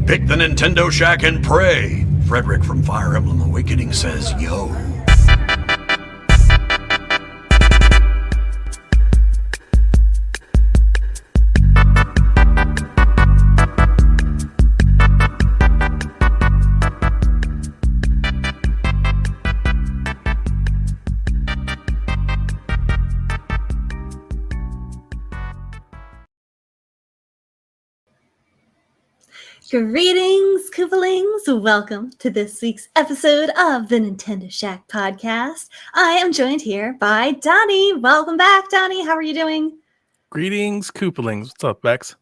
Pick the Nintendo Shack and pray. Frederick from Fire Emblem Awakening says, yo. Greetings, Koopalings! Welcome to this week's episode of the Nintendo Shack podcast. I am joined here by Donnie. Welcome back, Donnie. How are you doing? Greetings, Koopalings. What's up, Bex?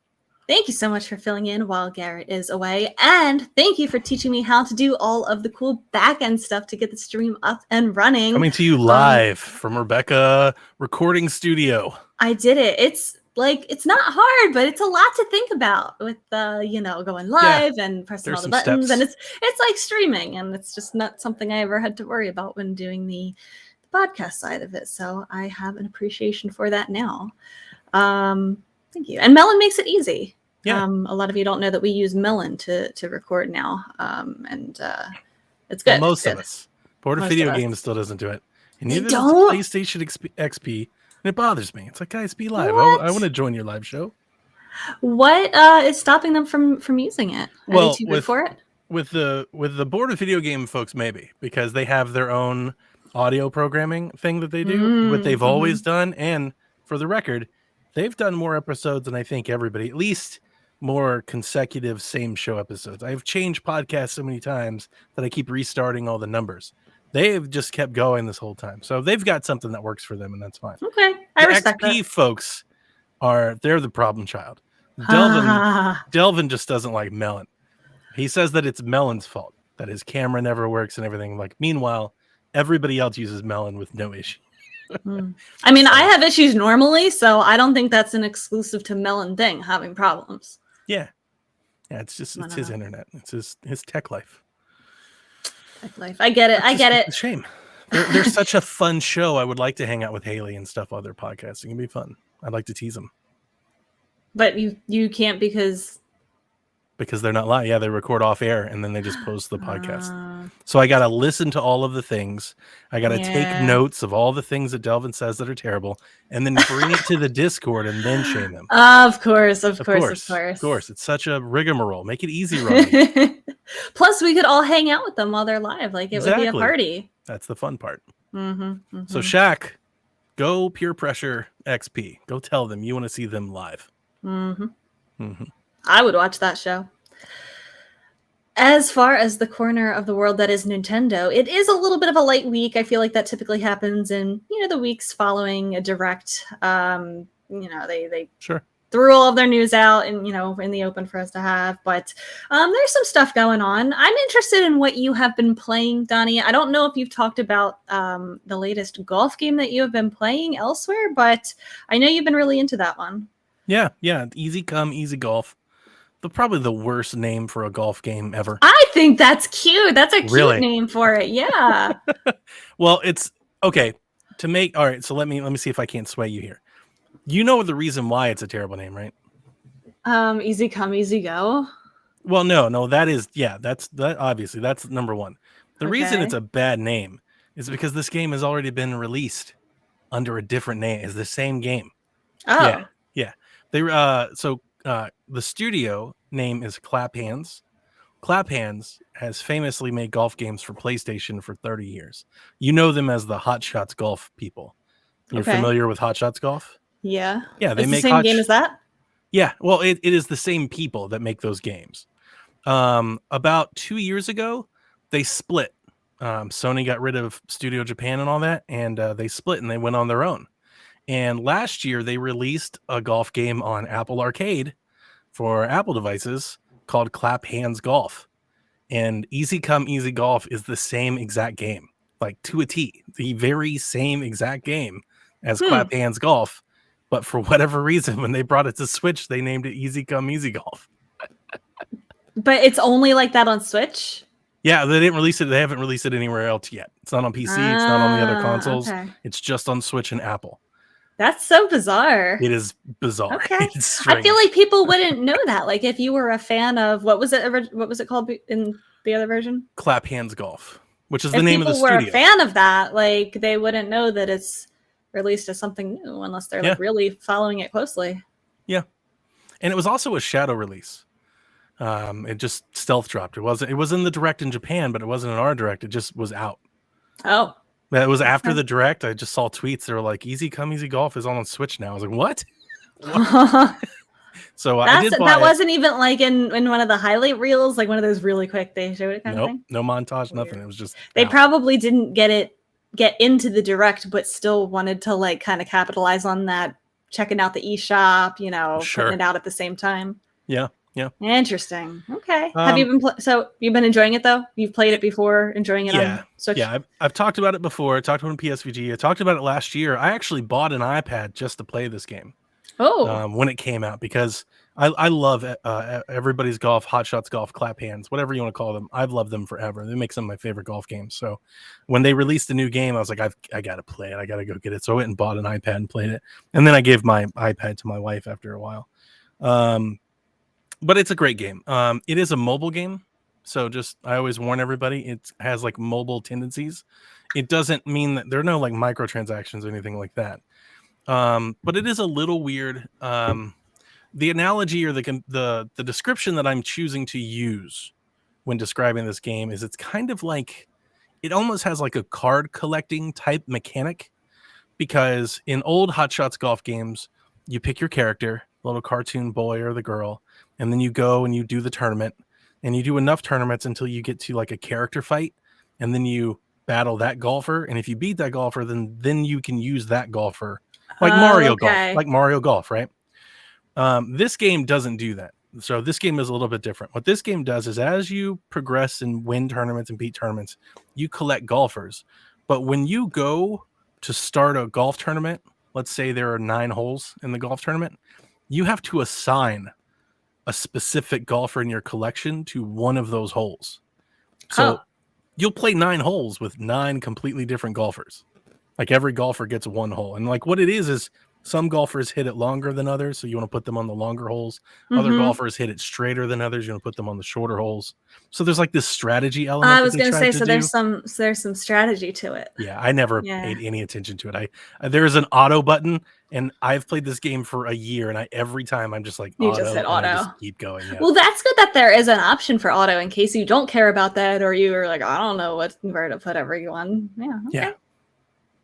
Thank you so much for filling in while Garrett is away. And thank you for teaching me how to do all of the cool back-end stuff to get the stream up and running. Coming to you live from Rebecca Recording Studio. I did it. It's not hard, but it's a lot to think about with going live and pressing all the buttons. Steps. And it's like streaming, and it's just not something I ever had to worry about when doing the podcast side of it. So I have an appreciation for that now. Thank you. And Melon makes it easy. Yeah. A lot of you don't know that we use Melon to record now. It's good. Well, most it's of good. us. Border Video Games still doesn't do it. And They neither does don't? PlayStation XP. And it bothers me. It's like, guys, be live. What? I want to join your live show. What is stopping them from using it? Are Well, they too good for it? With the Border Video Game folks, maybe, because they have their own audio programming thing that they do, what they've always done. And for the record, they've done more episodes than I think everybody, at least more consecutive same show episodes. I've changed podcasts so many times that I keep restarting all the numbers. They've just kept going this whole time. So they've got something that works for them, and that's fine. Okay. I respect XP that. folks they're the problem child. Delvin just doesn't like Melon. He says that it's Melon's fault, that his camera never works and everything. Like, meanwhile, everybody else uses Melon with no issue. I mean, I have issues normally, so I don't think that's an exclusive to Melon thing, having problems. Yeah, it's just his internet. It's his tech life. Life. I get it. It's a shame. They're such a fun show. I would like to hang out with Haley and stuff while they're podcasting. It'd be fun. I'd like to tease them. But you can't because they're not live. Yeah, they record off air and then they just post the podcast. So I got to listen to all of the things. I got to take notes of all the things that Delvin says that are terrible and then bring it to the Discord and then shame them. Of course. It's such a rigmarole. Make it easy, Ronnie. Plus, we could all hang out with them while they're live. Like, it would be a party. That's the fun part. So Shaq, go peer pressure XP. Go tell them you want to see them live. I would watch that show. As far as the corner of the world that is Nintendo, it is a little bit of a light week. I feel like that typically happens in the weeks following a direct. They sure threw all of their news out and in the open for us to have. But there's some stuff going on. I'm interested in what you have been playing, Donnie. I don't know if you've talked about the latest golf game that you have been playing elsewhere, but I know you've been really into that one. Yeah. Easy come, easy golf. Probably the worst name for a golf game ever. I think that's cute. That's a cute name for it. Yeah. Well, it's okay to make. All right. So let me see if I can't sway you here. You know the reason why it's a terrible name, right? Easy come, easy go. Well, no, that's obviously that's number one. The reason it's a bad name is because this game has already been released under a different name. It's the same game. Oh. Yeah. They the studio name is Clap Hands. Clap Hands has famously made golf games for PlayStation for 30 years. You know them as the Hot Shots Golf people. You're familiar with Hot Shots Golf? Yeah. Yeah, they make the same game as that? Yeah, well, it is the same people that make those games. About 2 years ago, they split. Sony got rid of Studio Japan and all that, and they split and they went on their own. And last year, they released a golf game on Apple Arcade for Apple devices called Clap Hands Golf. And Easy Come, Easy Golf is the same exact game, like to a T, the very same exact game as Clap Hands Golf. But for whatever reason, when they brought it to Switch, they named it Easy Come, Easy Golf. But it's only like that on Switch? Yeah, they didn't release it. They haven't released it anywhere else yet. It's not on PC. It's not on the other consoles. Okay. It's just on Switch and Apple. That's so bizarre. It is bizarre. Okay. It's I feel strange. like people wouldn't know that. Like if you were a fan of what was it called in the other version? Clap Hands Golf, which is the If name of the people were a studio. fan of that, like they wouldn't know that it's released as something new unless they're like really following it closely. Yeah. And it was also a shadow release. It just stealth dropped. It was in the direct in Japan, but it wasn't in our direct. It just was out. Oh. That was after the direct. I just saw tweets. They were like, "Easy Come Easy Golf is on Switch now." I was like, "What?" So I did buy that it. wasn't even like in one of the highlight reels, like one of those really quick they showed it kind of thing. No montage, nothing. It was just they probably didn't get into the direct, but still wanted to like kind of capitalize on that, checking out the eShop, putting it out at the same time. Yeah. Interesting. Okay. Have you been so you've been enjoying it though? You've played it before, enjoying it on Switch? Yeah, I've talked about it before. I talked about it on PSVG. I talked about it last year. I actually bought an iPad just to play this game. When it came out, because I love Everybody's Golf, Hot Shots Golf, Clap Hands, whatever you want to call them. I've loved them forever. They make some of my favorite golf games. So when they released a new game, I was like, I got to play it. I got to go get it. So I went and bought an iPad and played it. And then I gave my iPad to my wife after a while. But it's a great game. It is a mobile game. So I always warn everybody, it has like mobile tendencies. It doesn't mean that there are no like microtransactions or anything like that. But it is a little weird. The analogy or the description that I'm choosing to use when describing this game is it's kind of like, it almost has like a card collecting type mechanic, because in old Hot Shots Golf games, you pick your character, the little cartoon boy or the girl, and then you go and you do the tournament, and you do enough tournaments until you get to like a character fight, and then you battle that golfer, and if you beat that golfer, then you can use that golfer. Like Mario Golf, right? This game doesn't do that. So this game is a little bit different. What this game does is, as you progress and win tournaments and beat tournaments, you collect golfers. But when you go to start a golf tournament, let's say there are 9 holes in the golf tournament, you have to assign a specific golfer in your collection to one of those holes. So you'll play 9 holes with 9 completely different golfers. Like every golfer gets 1 hole. And like what it is some golfers hit it longer than others, so you want to put them on the longer holes. Other golfers hit it straighter than others, you want to put them on the shorter holes. So there's like this strategy element. I was going to say, so there's some strategy to it. Yeah, I never paid any attention to it. There's an auto button, and I've played this game for a year, and every time I'm just like, you just hit auto. I just keep going. Yeah. Well, that's good that there is an option for auto in case you don't care about that, or you are like, I don't know where to put everyone. Yeah. Okay.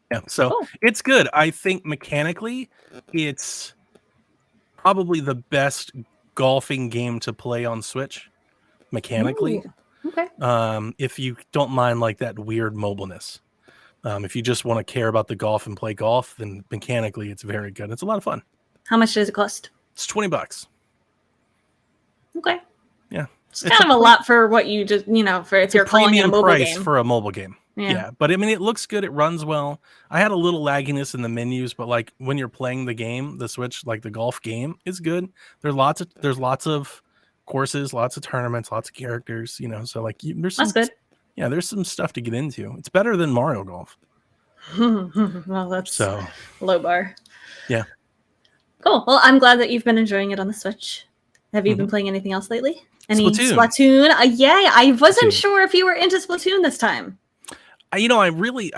Yeah, so It's good. I think mechanically, it's probably the best golfing game to play on Switch. Mechanically, okay. If you don't mind like that weird mobileness, if you just want to care about the golf and play golf, then mechanically it's very good. It's a lot of fun. How much does it cost? It's $20. Okay. Yeah, it's kind of a lot for what you just for if you're calling it a mobile price game. For a mobile game. Yeah, but I mean, it looks good. It runs well. I had a little lagginess in the menus, but like when you're playing the game, the Switch, like the golf game, is good. There's lots of courses, lots of tournaments, lots of characters. So like that's good. Yeah, there's some stuff to get into. It's better than Mario Golf. Well, that's low bar. Yeah. Cool. Well, I'm glad that you've been enjoying it on the Switch. Have you been playing anything else lately? Any Splatoon? Yay! I wasn't sure if you were into Splatoon this time. I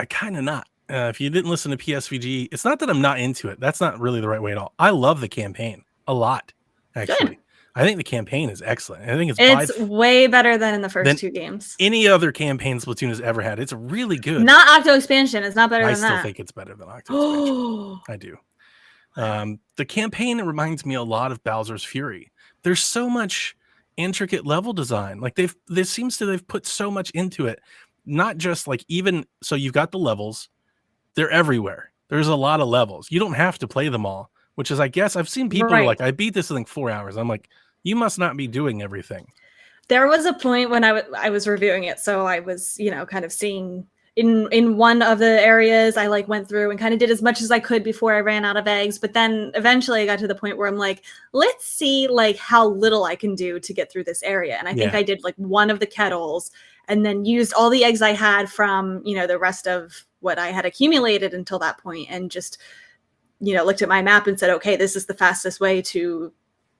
kind of not. If you didn't listen to PSVG, it's not that I'm not into it. That's not really the right way at all. I love the campaign a lot, actually. Good. I think the campaign is excellent. I think it's way better than in the first 2 games. Any other campaign Splatoon has ever had. It's really good. Not Octo Expansion. It's not better than that. I still think it's better than Octo Expansion. I do. The campaign reminds me a lot of Bowser's Fury. There's so much intricate level design. Like they've put so much into it. Not just like so you've got the levels, they're everywhere. There's a lot of levels. You don't have to play them all, which is, I guess, I've seen people who are like, I beat this in like 4 hours. I'm like, you must not be doing everything. There was a point when I was reviewing it, so I was, kind of seeing in one of the areas, I like went through and kind of did as much as I could before I ran out of eggs. But then eventually I got to the point where I'm like, let's see like how little I can do to get through this area. And I think I did like one of the kettles, and then used all the eggs I had from, the rest of what I had accumulated until that point, and just looked at my map and said, okay, this is the fastest way to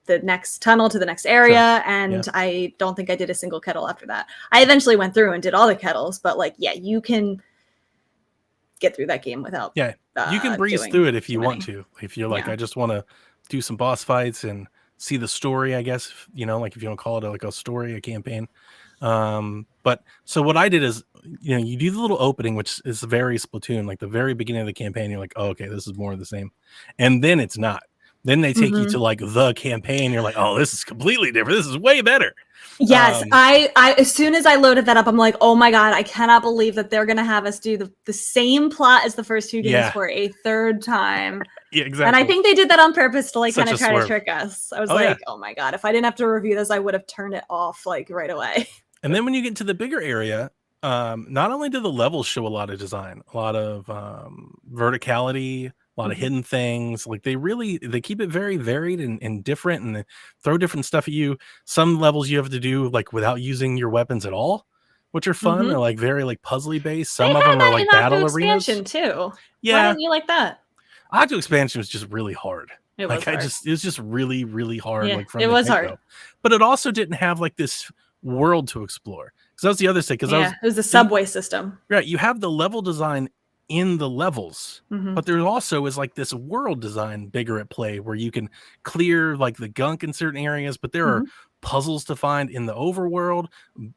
the next tunnel, to the next area. Sure. And I don't think I did a single kettle after that. I eventually went through and did all the kettles, but like, yeah, you can get through that game without. Yeah, you can breeze through it if you want to. If you're like, Yeah. I just want to do some boss fights and see the story, I guess, like if you want to call it like a story, a campaign. But so what I did is, you do the little opening, which is very Splatoon, like the very beginning of the campaign. You're like, oh, okay, this is more of the same. And then it's not. Then they take you to like the campaign. You're like, oh, this is completely different. This is way better. Yes, I as soon as I loaded that up, I'm like, oh my God, I cannot believe that they're gonna have us do the same plot as the first two games for a third time. Yeah, exactly. And I think they did that on purpose to like kind of try swerve. to trick us. I was oh my God, if I didn't have to review this, I would have turned it off like right away. And then when you get to the bigger area, not only do the levels show a lot of design, a lot of verticality, a lot of hidden things. Like they keep it very varied and different, and they throw different stuff at you. Some levels you have to do like without using your weapons at all, which are fun. They're like very like puzzly based. Some of them are like battle arenas too. Yeah, why didn't you like that? Octo Expansion was just really hard. It was hard. It was just really, really hard. Yeah, like from it was hard. But it also didn't have like this world to explore. Because that was the other thing. Because it was the subway system. Right. You have the level design in the levels, but there also is like this world design bigger at play where you can clear like the gunk in certain areas, but there are puzzles to find in the overworld,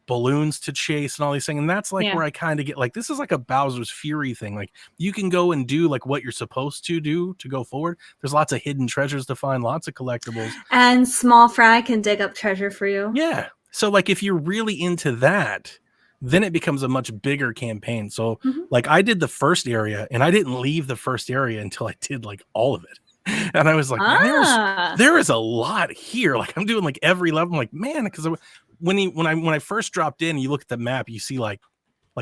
balloons to chase, and all these things. And that's like where I kind of get like, this is like a Bowser's Fury thing. Like you can go and do like what you're supposed to do to go forward. There's lots of hidden treasures to find, lots of collectibles. And Small Fry can dig up treasure for you. Yeah. So like if you're really into that, then it becomes a much bigger campaign. So like I did the first area and I didn't leave the first area until I did like all of it. And I was like, man, there is a lot here. Like I'm doing like every level. I'm like, man, because when I first dropped in, you look at the map, you see like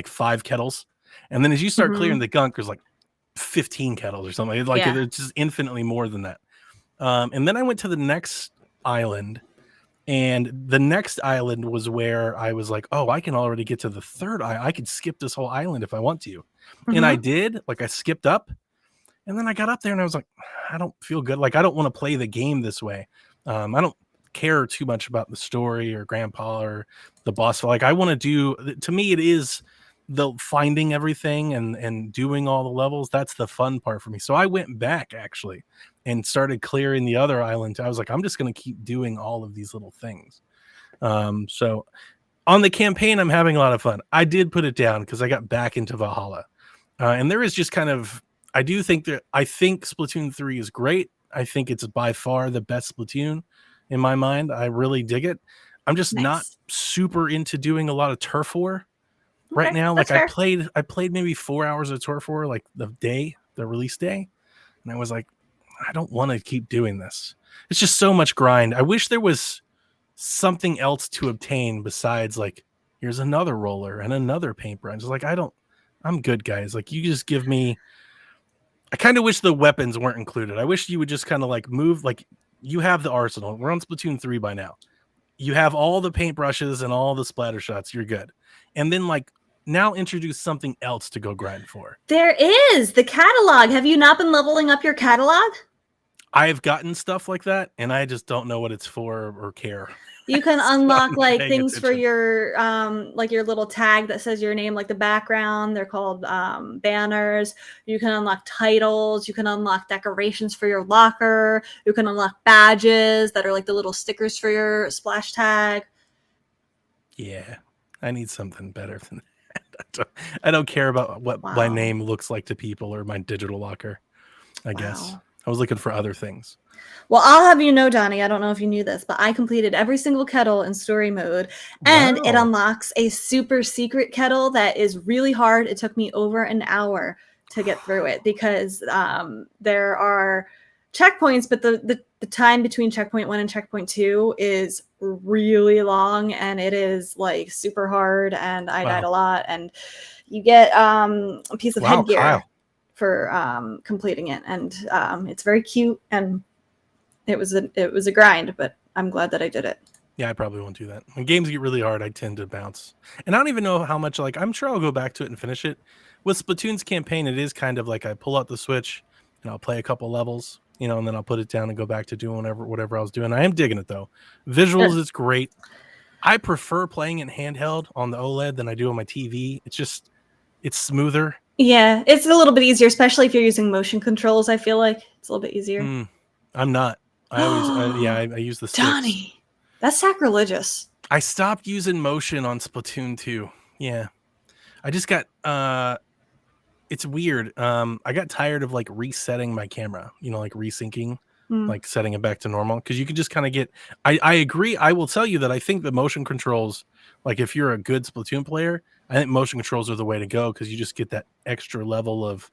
5 kettles. And then as you start clearing the gunk, there's like 15 kettles or something. Like it's just infinitely more than that. And then I went to the next island. And the next island was where I was like, oh, I can already get to the third island. I could skip this whole island if I want to. And I did. Like I skipped up. And then I got up there and I was like, I don't feel good. Like I don't want to play the game this way. I don't care too much about the story or grandpa or the boss. Like I want to do, to me, it is the finding everything and doing all the levels. That's the fun part for me. So I went back actually and started clearing the other island. I was like, I'm just going to keep doing all of these little things. So on the campaign, I'm having a lot of fun. I did put it down because I got back into Valhalla. And there is just kind of, I think Splatoon 3 is great. I think it's by far the best Splatoon in my mind. I really dig it. I'm just not super into doing a lot of turf war right now. Like I played maybe 4 hours of turf war, like the release day. And I was like, I don't want to keep doing this. It's just so much grind. I wish there was something else to obtain besides like, here's another roller and another paintbrush. It's like, I'm good, guys. Like you just give me, I kind of wish the weapons weren't included. I wish you would just kind of like move, like you have the arsenal. We're on Splatoon 3 by now. You have all the paintbrushes and all the splatter shots. You're good. And then like now introduce something else to go grind for. There is the catalog. Have you not been leveling up your catalog? I've gotten stuff like that and I just don't know what it's for or care. You can unlock like things for your like your little tag that says your name, like the background. They're called banners. You can unlock titles. You can unlock decorations for your locker. You can unlock badges that are like the little stickers for your splash tag. Yeah, I need something better than that. I don't care about what my name looks like to people or my digital locker, I guess. I was looking for other things. Well, I'll have you know, Donnie, I don't know if you knew this, but I completed every single kettle in story mode, and it unlocks a super secret kettle that is really hard. It took me over an hour to get through it because there are checkpoints, but the time between checkpoint 1 and checkpoint 2 is really long, and it is like super hard, and I died a lot, and you get a piece of headgear. Kyle. For completing it, and it's very cute, and it was a grind, but I'm glad that I did it. Yeah, I probably won't do that. When games get really hard, I tend to bounce, and I don't even know how much. Like, I'm sure I'll go back to it and finish it. With Splatoon's campaign, it is kind of like I pull out the Switch, and I'll play a couple levels, and then I'll put it down and go back to doing whatever I was doing. I am digging it though. Visuals is great. I prefer playing it handheld on the OLED than I do on my TV. It's smoother. Yeah, it's a little bit easier, especially if you're using motion controls. I feel like it's a little bit easier. I'm not. I use the sticks. Donnie, that's sacrilegious. I stopped using motion on Splatoon 2. Yeah. I just got it's weird. I got tired of like resetting my camera, like resyncing, like setting it back to normal, because you can just kind of get I agree. I will tell you that I think the motion controls, like if you're a good Splatoon player, I think motion controls are the way to go, because you just get that extra level of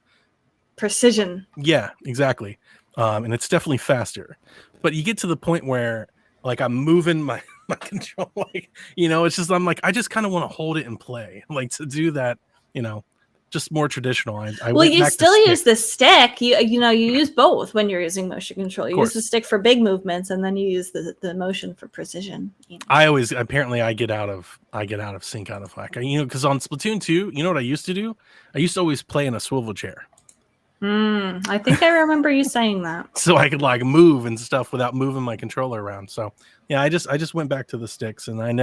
precision. Yeah, exactly. And it's definitely faster. But you get to the point where like I'm moving my control, like, it's just, I'm like, I just kind of want to hold it and play. Like to do that, just more traditional. Well, you still use the stick. You use both when you're using motion control. You use the stick for big movements, and then you use the motion for precision. I get out of sync out of whack. Because on Splatoon 2, you know what I used to do? I used to always play in a swivel chair. I think I remember you saying that. So I could like move and stuff without moving my controller around. So yeah, I just went back to the sticks, and I've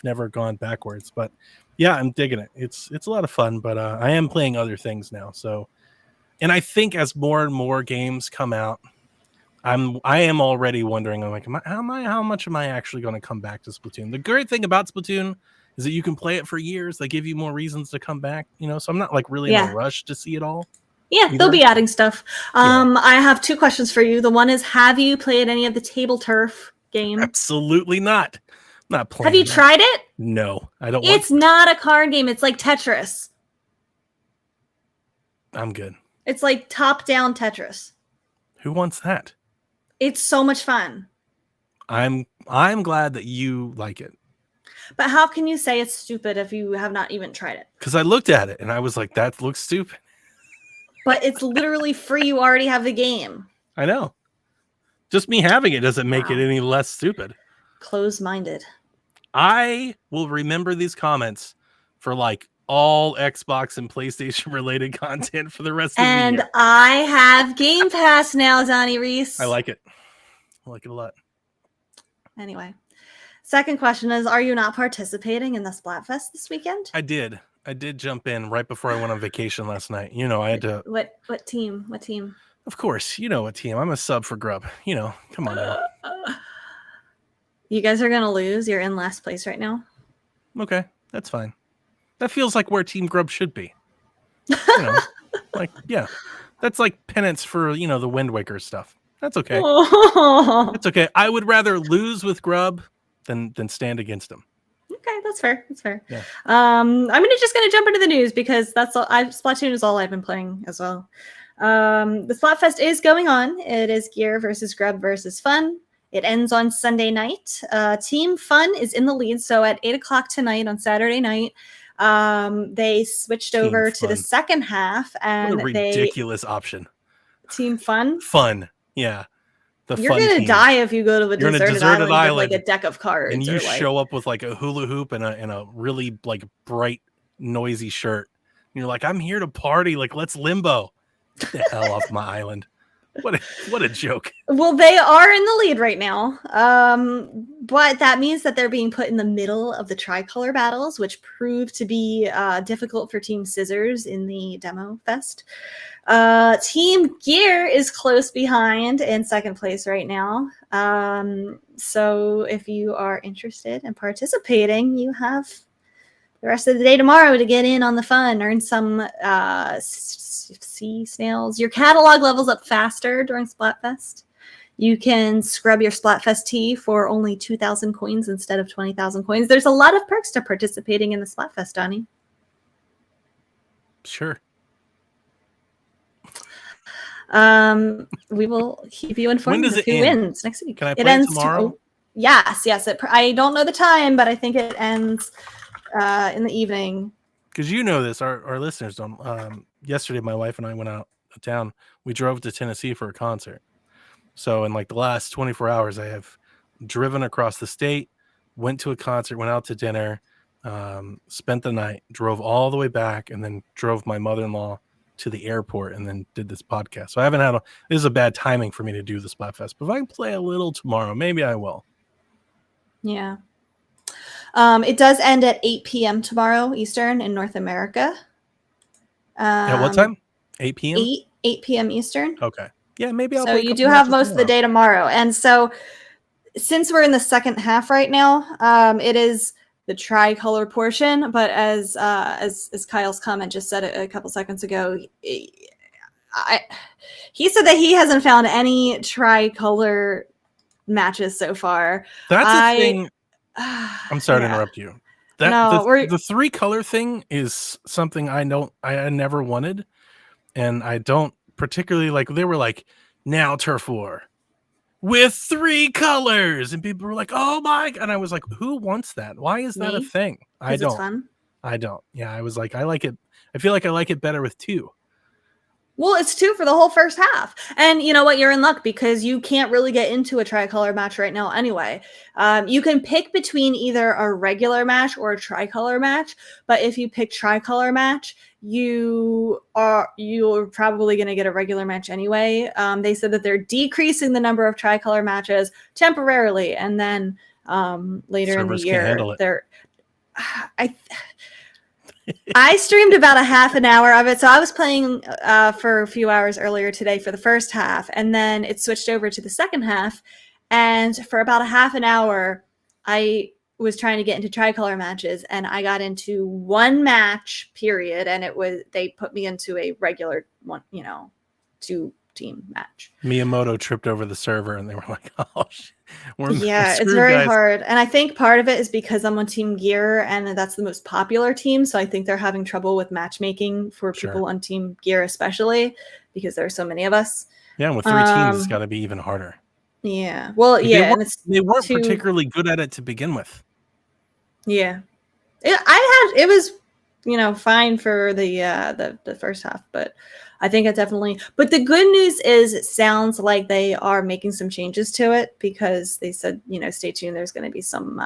never gone backwards. But yeah, I'm digging it. It's a lot of fun, but I am playing other things now. So, and I think as more and more games come out, I am already wondering. I'm like, how much am I actually going to come back to Splatoon? The great thing about Splatoon is that you can play it for years. They give you more reasons to come back. So I'm not like really in a rush to see it all. Yeah, they'll be adding stuff. I have 2 questions for you. The one is, have you played any of the table turf game? Absolutely not. Not playing. Have you tried it? No, I don't. It's not a card game. It's like Tetris. I'm good. It's like top-down Tetris. Who wants that? It's so much fun. I'm glad that you like it. But how can you say it's stupid if you have not even tried it? Because I looked at it and I was like, that looks stupid. But it's literally free. You already have the game. I know. Just me having it doesn't make it any less stupid. Closed-minded. I will remember these comments for like all Xbox and PlayStation related content for the rest of the year. And I have Game Pass now, Donnie Reese. I like it. I like it a lot. Anyway, second question is, are you not participating in the Splatfest this weekend? I did jump in right before I went on vacation last night. I had to. What team? Of course, what team. I'm a sub for Grub. Come on now. You guys are gonna lose. You're in last place right now. Okay, that's fine. That feels like where Team Grub should be. Like, yeah, that's like penance for the Wind Waker stuff. That's okay. That's okay. I would rather lose with Grub than stand against him. Okay, that's fair. Yeah. I'm just gonna jump into the news, because that's all. Splatoon is all I've been playing as well. The Splatfest is going on. It is Gear versus Grub versus Fun. It ends on Sunday night. Team Fun is in the lead. So at 8:00 tonight on Saturday night, they switched over to the second half, and what a ridiculous option. Team Fun. Fun, yeah. You're gonna die if you go to a deserted island with like a deck of cards, and you show up with like a hula hoop and a really like bright, noisy shirt. And you're like, I'm here to party. Like, let's limbo. Get the hell off my island. What a joke. Well, they are in the lead right now. But that means that they're being put in the middle of the tricolor battles, which proved to be difficult for Team Scissors in the demo fest. Team Gear is close behind in second place right now. So if you are interested in participating, you have the rest of the day tomorrow to get in on the fun, earn some sea snails. Your catalog levels up faster during Splatfest. You can scrub your Splatfest tea for only 2,000 coins instead of 20,000 coins. There's a lot of perks to participating in the Splatfest, Donnie. Sure. We will keep you informed of who wins next week. Can I play it tomorrow? Yes. I don't know the time, but I think it ends in the evening. Because this, our listeners don't. Yesterday, my wife and I went out of town. We drove to Tennessee for a concert. So in like the last 24 hours, I have driven across the state, went to a concert, went out to dinner, spent the night, drove all the way back, and then drove my mother-in-law to the airport and then did this podcast. So I haven't this is a bad timing for me to do the Splatfest. But if I can play a little tomorrow, maybe I will. Yeah. It does end at 8 p.m. tomorrow Eastern in North America. At what time? 8 p.m. 8 p.m. Eastern. Okay. Yeah, maybe I'll. So play a you couple do have matches most of the tomorrow. day tomorrow, and so since we're in the second half right now, it is the tricolor portion. But as Kyle's comment just said a couple seconds ago, he said that he hasn't found any tricolor matches so far. That's a thing. I'm sorry to interrupt you. The 3-color thing is something I never wanted, and I don't particularly like. They were like, now turf war with 3 colors, and people were like, oh my God. And I was like, who wants that? Why is that a thing? I don't. It's fun. I don't. Yeah, I was like, I like it. I feel like I like it better with 2. Well, it's 2 for the whole first half. And you know what? You're in luck because you can't really get into a tricolor match right now anyway. You can pick between either a regular match or a tricolor match. But if you pick tricolor match, you're probably going to get a regular match anyway. They said that they're decreasing the number of tricolor matches temporarily. And then later Servers in the can't handle year, it. they're... I streamed about a half an hour of it. So I was playing for a few hours earlier today for the first half, and then it switched over to the second half. And for about a half an hour, I was trying to get into tricolor matches, and I got into one match period, and they put me into a regular one, 2-team match. Miyamoto tripped over the server, and they were like, "Oh, shit. We're it's screwed, very guys." hard. And I think part of it is because I'm on Team Gear, and that's the most popular team. So I think they're having trouble with matchmaking for people on Team Gear, especially because there are so many of us. Yeah, and with 3 teams, it's got to be even harder. Yeah. Well, they weren't particularly good at it to begin with. Yeah. It was, fine for the first half, but I think but the good news is it sounds like they are making some changes to it because they said, stay tuned. There's going to be some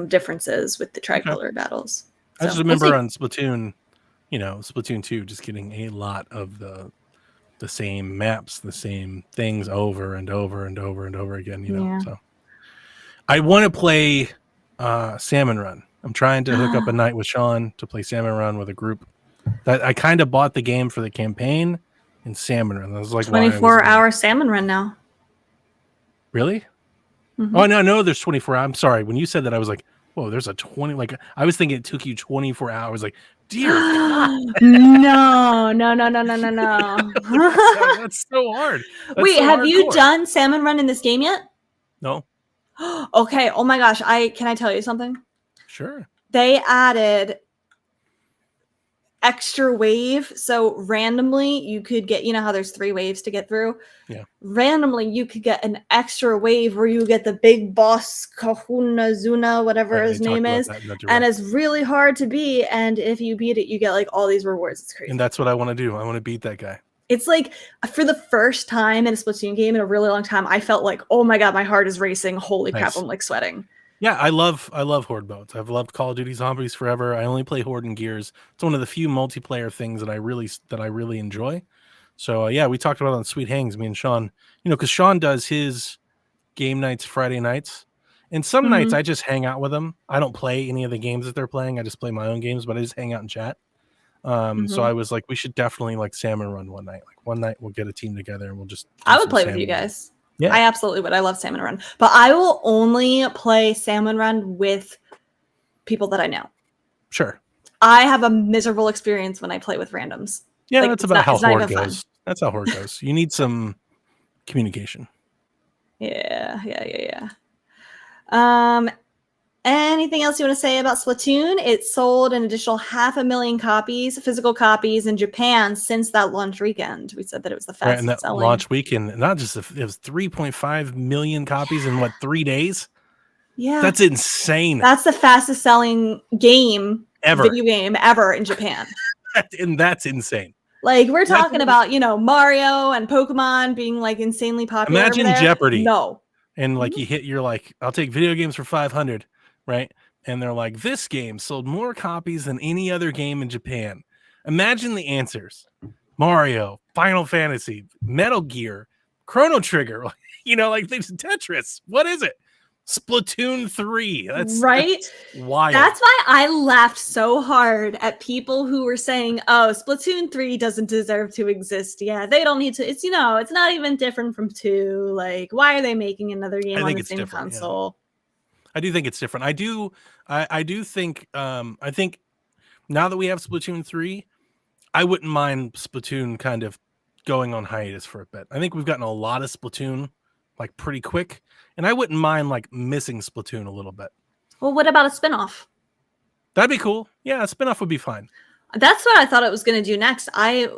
differences with the tricolor battles. I just remember on Splatoon, Splatoon 2, just getting a lot of the same maps, the same things over and over and over and over again, So I want to play Salmon Run. I'm trying to hook up a night with Sean to play Salmon Run with a group. I kind of bought the game for the campaign and Salmon Run. That was like 24-hour Salmon Run now. Really? Mm-hmm. Oh no, there's 24. I'm sorry. When you said that, I was like, whoa, there's a 20. Like I was thinking it took you 24 hours. Like, dear God. No. That's so hard. Wait, have you done Salmon Run in this game yet? No. Okay. Oh my gosh. Can I tell you something? Sure. They added extra wave. So randomly you could get, how there's 3 waves to get through. Yeah. Randomly you could get an extra wave where you get the big boss Kahuna Zuna, whatever his name is. And it's really hard to beat. And if you beat it, you get like all these rewards. It's crazy. And that's what I want to do. I want to beat that guy. It's like for the first time in a Splatoon game in a really long time, I felt like, oh my God, my heart is racing. Holy crap, I'm like sweating. Yeah, I love Horde modes. I've loved Call of Duty Zombies forever. I only play Horde and Gears. It's one of the few multiplayer things that I really enjoy. So yeah, we talked about it on Sweet Hangs, me and Sean. Because Sean does his game nights Friday nights, and some nights I just hang out with him. I don't play any of the games that they're playing. I just play my own games, but I just hang out and chat. So I was like, we should definitely like Salmon Run one night. Like one night we'll get a team together and we'll just. I would play with you guys. Yeah. I absolutely would. I love Salmon Run. But I will only play Salmon Run with people that I know. Sure. I have a miserable experience when I play with randoms. Yeah, that's about how Horde goes. That's how Horde goes. You need some communication. Yeah. Anything else you want to say about Splatoon? It sold an additional 500,000 copies, physical copies in Japan since that launch weekend. We said that it was the fastest and that selling. Launch weekend, not just it was 3.5 million copies in 3 days. Yeah, that's insane. That's the fastest selling game ever, video game ever in Japan. And that's insane. Like we're talking about, Mario and Pokemon being like insanely popular. Imagine Jeopardy. No. And like you're like, I'll take video games for 500, right? And they're like, this game sold more copies than any other game in Japan. Imagine the answers: Mario, Final Fantasy, Metal Gear, Chrono Trigger. Like there's Tetris. What is it? Splatoon 3. That's Right? wild. That's why I laughed so hard at people who were saying, "Oh, Splatoon 3 doesn't deserve to exist. Yeah, they don't need to. It's it's not even different from 2. Like, why are they making another game I on think the it's same different. Yeah. console?" I do think it's different. I do think I think now that we have Splatoon 3, I wouldn't mind Splatoon kind of going on hiatus for a bit. I think we've gotten a lot of Splatoon like pretty quick, and I wouldn't mind like missing Splatoon a little bit. Well, what about a spinoff? That'd be cool. Yeah, a spinoff would be fine. That's what I thought it was going to do next. I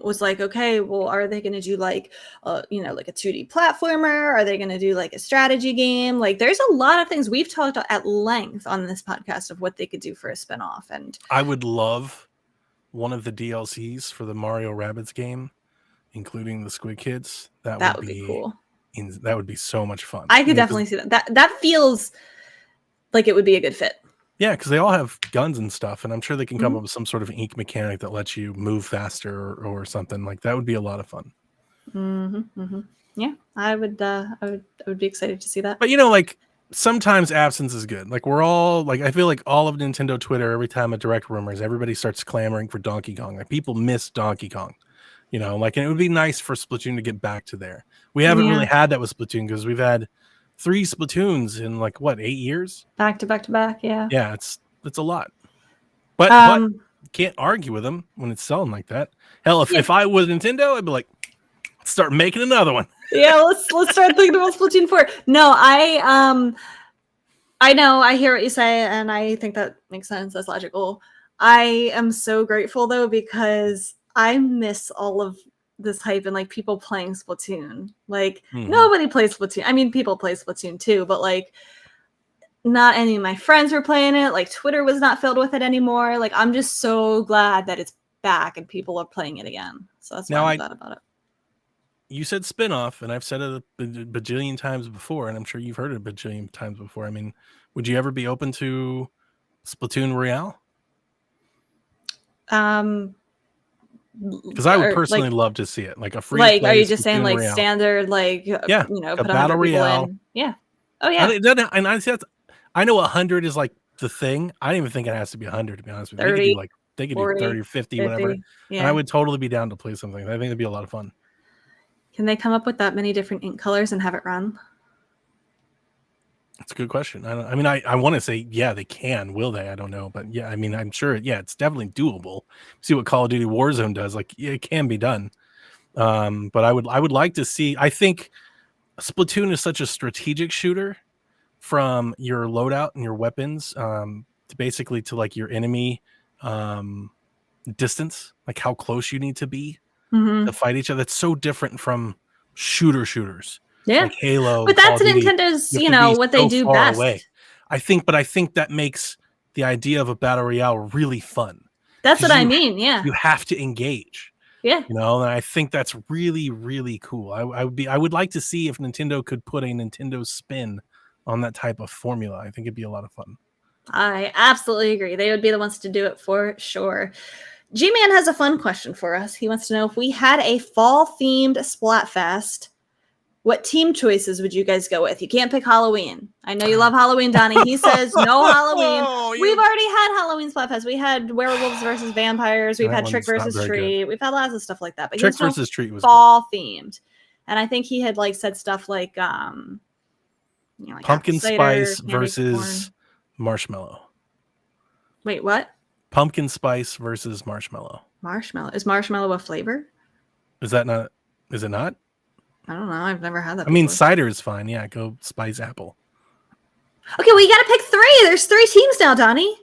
was like, okay, well, are they going to do like like a 2D platformer? Are they going to do like a strategy game? Like, there's a lot of things we've talked at length on this podcast of what they could do for a spinoff. And I would love one of the DLCs for the Mario Rabbids game, including the Squid Kids. That would be cool. That would be so much fun. I could definitely see that. That feels like it would be a good fit. Yeah, because they all have guns and stuff, and I'm sure they can come up with some sort of ink mechanic that lets you move faster or something. Like that would be a lot of fun. Yeah, I would be excited to see that. But like sometimes absence is good. Like we're all like, I feel like all of Nintendo Twitter, every time a direct rumors, everybody starts clamoring for Donkey Kong. Like people miss Donkey Kong. And it would be nice for Splatoon to get back to there. We haven't really had that with Splatoon because we've had 3 Splatoons in 8 years? Back to back, yeah. Yeah, it's a lot. But can't argue with them when it's selling like that. Hell, if I was Nintendo, I'd be like, let's start making another one. Yeah, let's start thinking about Splatoon 4. No, I know, I hear what you say, and I think that makes sense. That's logical. I am so grateful though, because I miss all of this hype and people playing Splatoon. Nobody plays Splatoon. I mean, people play Splatoon too, but not any of my friends were playing it. Twitter was not filled with it anymore. I'm just so glad that it's back and people are playing it again. So that's why I'm glad about it. You said spinoff, and I've said it a bajillion times before, and I'm sure you've heard it a bajillion times before. I mean, would you ever be open to Splatoon Royale? Because I would personally love to see it, a free. Are you just saying Royale. Standard, yeah, put battle royale? Yeah. Oh yeah. I know 100 is the thing. I don't even think it has to be 100 to be honest with you. 30, they could 40, do 30, 50, whatever. Yeah. And I would totally be down to play something. I think it'd be a lot of fun. Can they come up with that many different ink colors and have it run? That's a good question. I want to say, yeah, they can. Will they? I don't know. But yeah, I'm sure. Yeah, it's definitely doable. See what Call of Duty Warzone does. It can be done. But I would like to see. I think Splatoon is such a strategic shooter, from your loadout and your weapons to basically to your enemy distance, how close you need to be to fight each other. That's so different from shooters. Yeah, Halo, but that's Nintendo's, what they do best. Away. I think that makes the idea of a battle royale really fun. That's what I mean. Yeah, you have to engage. Yeah, and I think that's really, really cool. I would like to see if Nintendo could put a Nintendo spin on that type of formula. I think it'd be a lot of fun. I absolutely agree. They would be the ones to do it for sure. G-Man has a fun question for us. He wants to know, if we had a fall-themed Splatfest, what team choices would you guys go with? You can't pick Halloween. I know you love Halloween, Donnie. He says no Halloween. We've already had Halloween Splatfest. We had werewolves versus vampires. We've had Trick versus Treat. We've had lots of stuff like that. But Trick versus Treat was fall-themed. And I think he had said stuff like pumpkin spice versus marshmallow. Wait, what? Pumpkin spice versus marshmallow. Marshmallow. Is marshmallow a flavor? Is it not? I don't know. I've never had that. I mean, cider is fine. Yeah, go spice apple. Okay, well, you got to pick 3. There's 3 teams now, Donnie.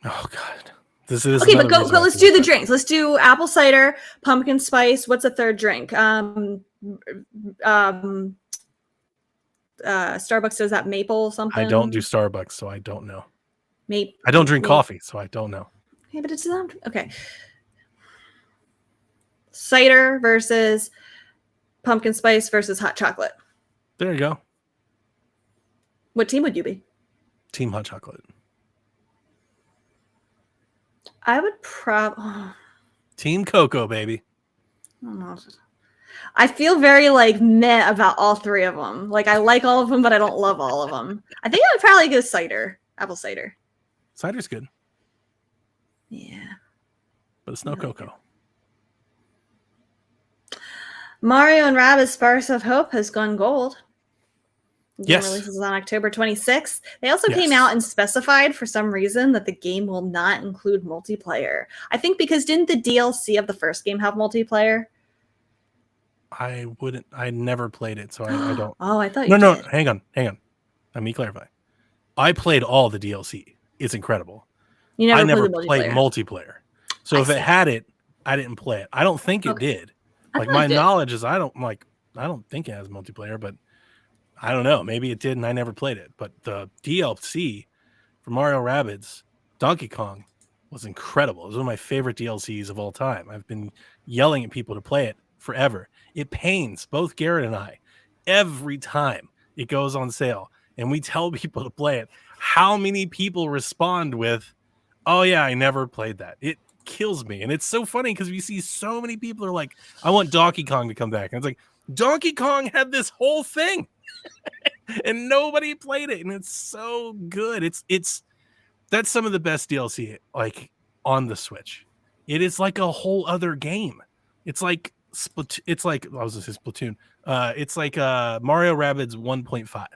Oh God. This is okay, but go. Let's do the drinks. Let's do apple cider, pumpkin spice. What's a third drink? Starbucks does that maple something. I don't do Starbucks, so I don't know. I don't drink coffee, so I don't know. Yeah, but it's not okay. Cider versus pumpkin spice versus hot chocolate. There you go. What team would you be? Team hot chocolate. I would Team Coco, baby. I don't know. I feel very like meh about all three of them. Like I like all of them, but I don't love all of them. I think I would probably go cider, apple cider. Cider's good, Yeah. but it's no Coco. Mario and Rabbids Sparks of Hope has gone gold. The game Yes. releases on October 26th. They also Yes. came out and specified for some reason that the game will not include multiplayer. I think because didn't the DLC of the first game have multiplayer? I never played it, so I don't. Oh, I thought you No, did. hang on. Let me clarify. I played all the DLC. It's incredible. You I never never played the played multiplayer. multiplayer. So I if it see. had it, I didn't play it. I don't think it Okay. did. I Like thought my it did. knowledge is I don't think it has multiplayer, but I don't know. Maybe it did and I never played it. But the DLC for Mario Rabbids Donkey Kong was incredible. It was one of my favorite DLCs of all time. I've been yelling at people to play it forever. It pains both Garrett and I every time it goes on sale and we tell people to play it. How many people respond with, "Oh yeah, I never played that." It kills me. And it's so funny because we see so many people are like, "I want Donkey Kong to come back." And it's like, Donkey Kong had this whole thing and nobody played it. And it's so good. It's that's some of the best DLC like on the Switch. It is like a whole other game. It's like it's like I was gonna say Splatoon. It's like Mario Rabbids 1.5.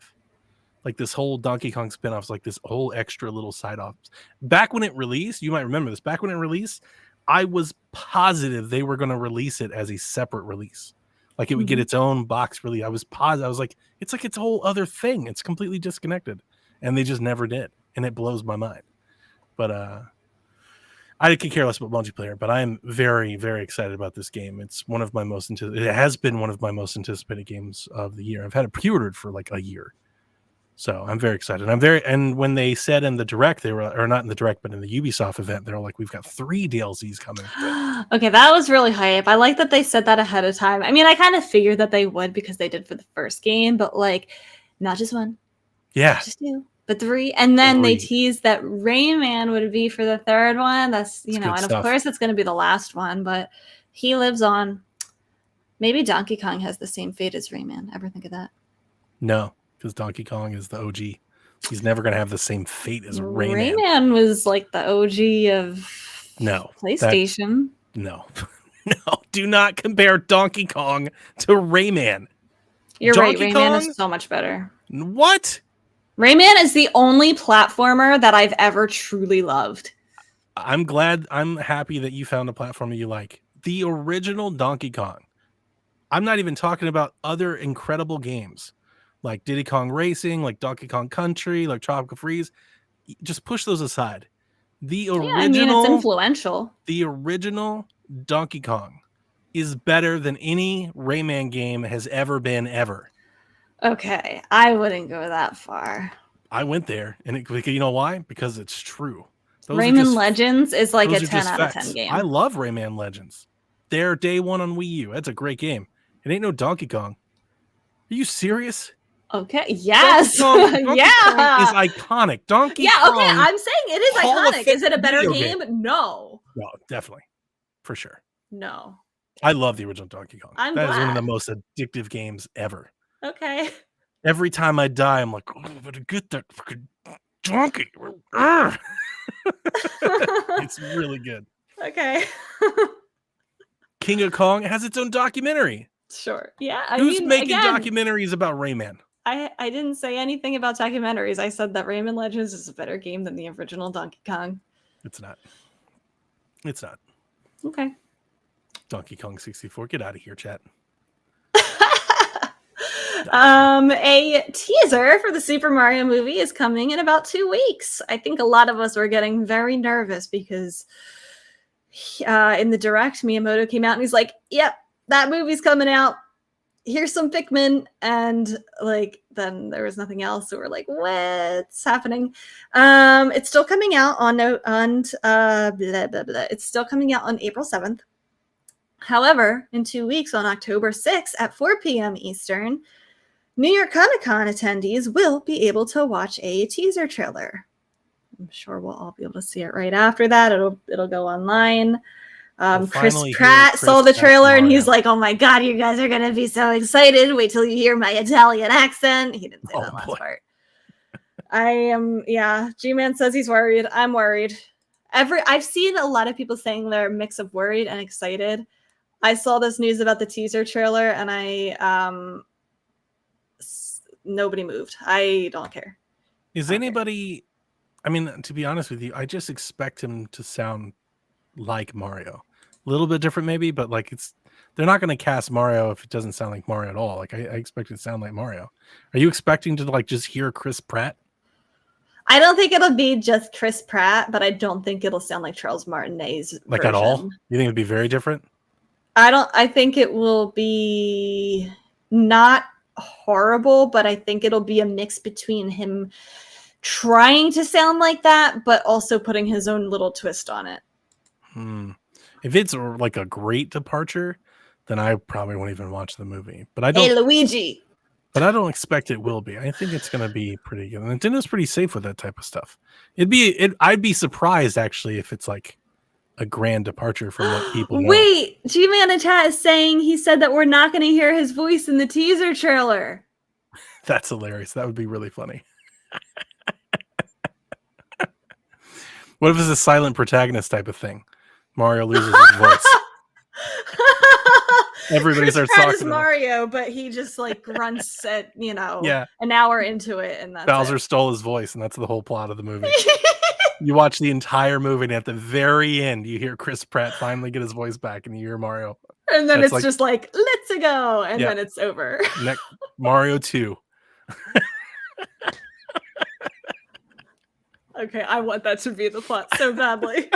Like this whole Donkey Kong spinoff is like this whole extra little side ops. Back when it released, you might remember this. Back when it released, I was positive they were going to release it as a separate release. Like it would get its own box release. I was positive. I was like, it's a whole other thing. It's completely disconnected, and they just never did, and it blows my mind. But I could care less about multiplayer. But I am very, very excited about this game. It's one of my most it has been one of my most anticipated games of the year. I've had it pre-ordered for like a year. So I'm very excited. And when they said in the direct, they were, or not in the direct, but in the Ubisoft event, they were like, we've got 3 DLCs coming. Okay, that was really hype. I like that they said that ahead of time. I mean, I kind of figured that they would because they did for the first game, but like, not just one, Yeah, not just 2, but 3. And then they 3. teased that Rayman would be for the third one. That's, It's you know, good and stuff. of course it's going to be the last one, but he lives on. Maybe Donkey Kong has the same fate as Rayman. Ever think of that? No, because Donkey Kong is the OG. He's never going to have the same fate as Rayman. Rayman was like the OG of PlayStation. No, do not compare Donkey Kong to Rayman. You're Donkey right. Rayman Kong? is so much better. What? Rayman is the only platformer that I've ever truly loved. I'm happy that you found a platform that you like. The original Donkey Kong. I'm not even talking about other incredible games like Diddy Kong Racing, like Donkey Kong Country, like Tropical Freeze. Just push those aside. The original, it's influential. The original Donkey Kong is better than any Rayman game has ever been ever. Okay, I wouldn't go that far. I went there, and you know why? Because it's true. Rayman Legends is like a 10 out of 10 game. I love Rayman Legends. They're day one on Wii U. That's a great game. It ain't no Donkey Kong. Are you serious? Okay. Yes. Donkey Kong is iconic. Donkey Kong. Okay. I'm saying it is iconic. Is it a better game? No. No, definitely. For sure. No. I love the original Donkey Kong. That is one of the most addictive games ever. Okay. Every time I die, I'm like, oh, I'm gonna get that fucking donkey. It's really good. Okay. King of Kong has its own documentary. Sure. Yeah. Who's making documentaries about Rayman? I didn't say anything about documentaries. I said that Rayman Legends is a better game than the original Donkey Kong. It's not. It's not. Okay. Donkey Kong 64. Get out of here, chat. A teaser for the Super Mario movie is coming in about 2 weeks. I think a lot of us were getting very nervous because in the direct, Miyamoto came out and he's like, yep, that movie's coming out. Here's some Pikmin. And like, then there was nothing else. So we're like, what's happening? It's still coming out It's still coming out on April 7th. However, in 2 weeks on October 6th at 4 p.m. Eastern, New York Comic Con attendees will be able to watch a teaser trailer. I'm sure we'll all be able to see it right after that. It'll go online. Chris finally hear Pratt Chris saw the as trailer and he's Mario. like, "Oh my god, you guys are gonna be so excited! Wait till you hear my Italian accent." He didn't say Oh, that last boy. part. I am, yeah. G-Man says he's worried. I'm worried. I've seen a lot of people saying they're a mix of worried and excited. I saw this news about the teaser trailer and nobody moved. I don't care. Is I don't care. anybody? I mean, to be honest with you, I just expect him to sound like Mario. A little bit different, maybe, but like they're not going to cast Mario if it doesn't sound like Mario at all. Like I expect it to sound like Mario. Are you expecting to like just hear Chris Pratt? I don't think it'll be just Chris Pratt, but I don't think it'll sound like Charles Martinet's Like version. at all? You think it'd be very different? I think it will be not horrible, but I think it'll be a mix between him trying to sound like that, but also putting his own little twist on it. If it's like a great departure, then I probably won't even watch the movie. But I don't. Hey, Luigi. But I don't expect it will be. I think it's going to be pretty good. Nintendo's pretty safe with that type of stuff. I'd be surprised actually if it's like a grand departure from what people know. Wait, G-Man in chat is saying he said that we're not going to hear his voice in the teaser trailer. That's hilarious. That would be really funny. What if it's a silent protagonist type of thing? Mario loses his voice. Everybody Chris starts Pratt talking is to him. Mario, but he just like grunts at Yeah. an hour into it, and that's Bowser it. stole his voice, and that's the whole plot of the movie. You watch the entire movie, and at the very end, you hear Chris Pratt finally get his voice back, and you hear Mario. And then That's it's like, just like, let's go, and Yeah. then it's over. next Mario 2. Okay, I want that to be the plot so badly.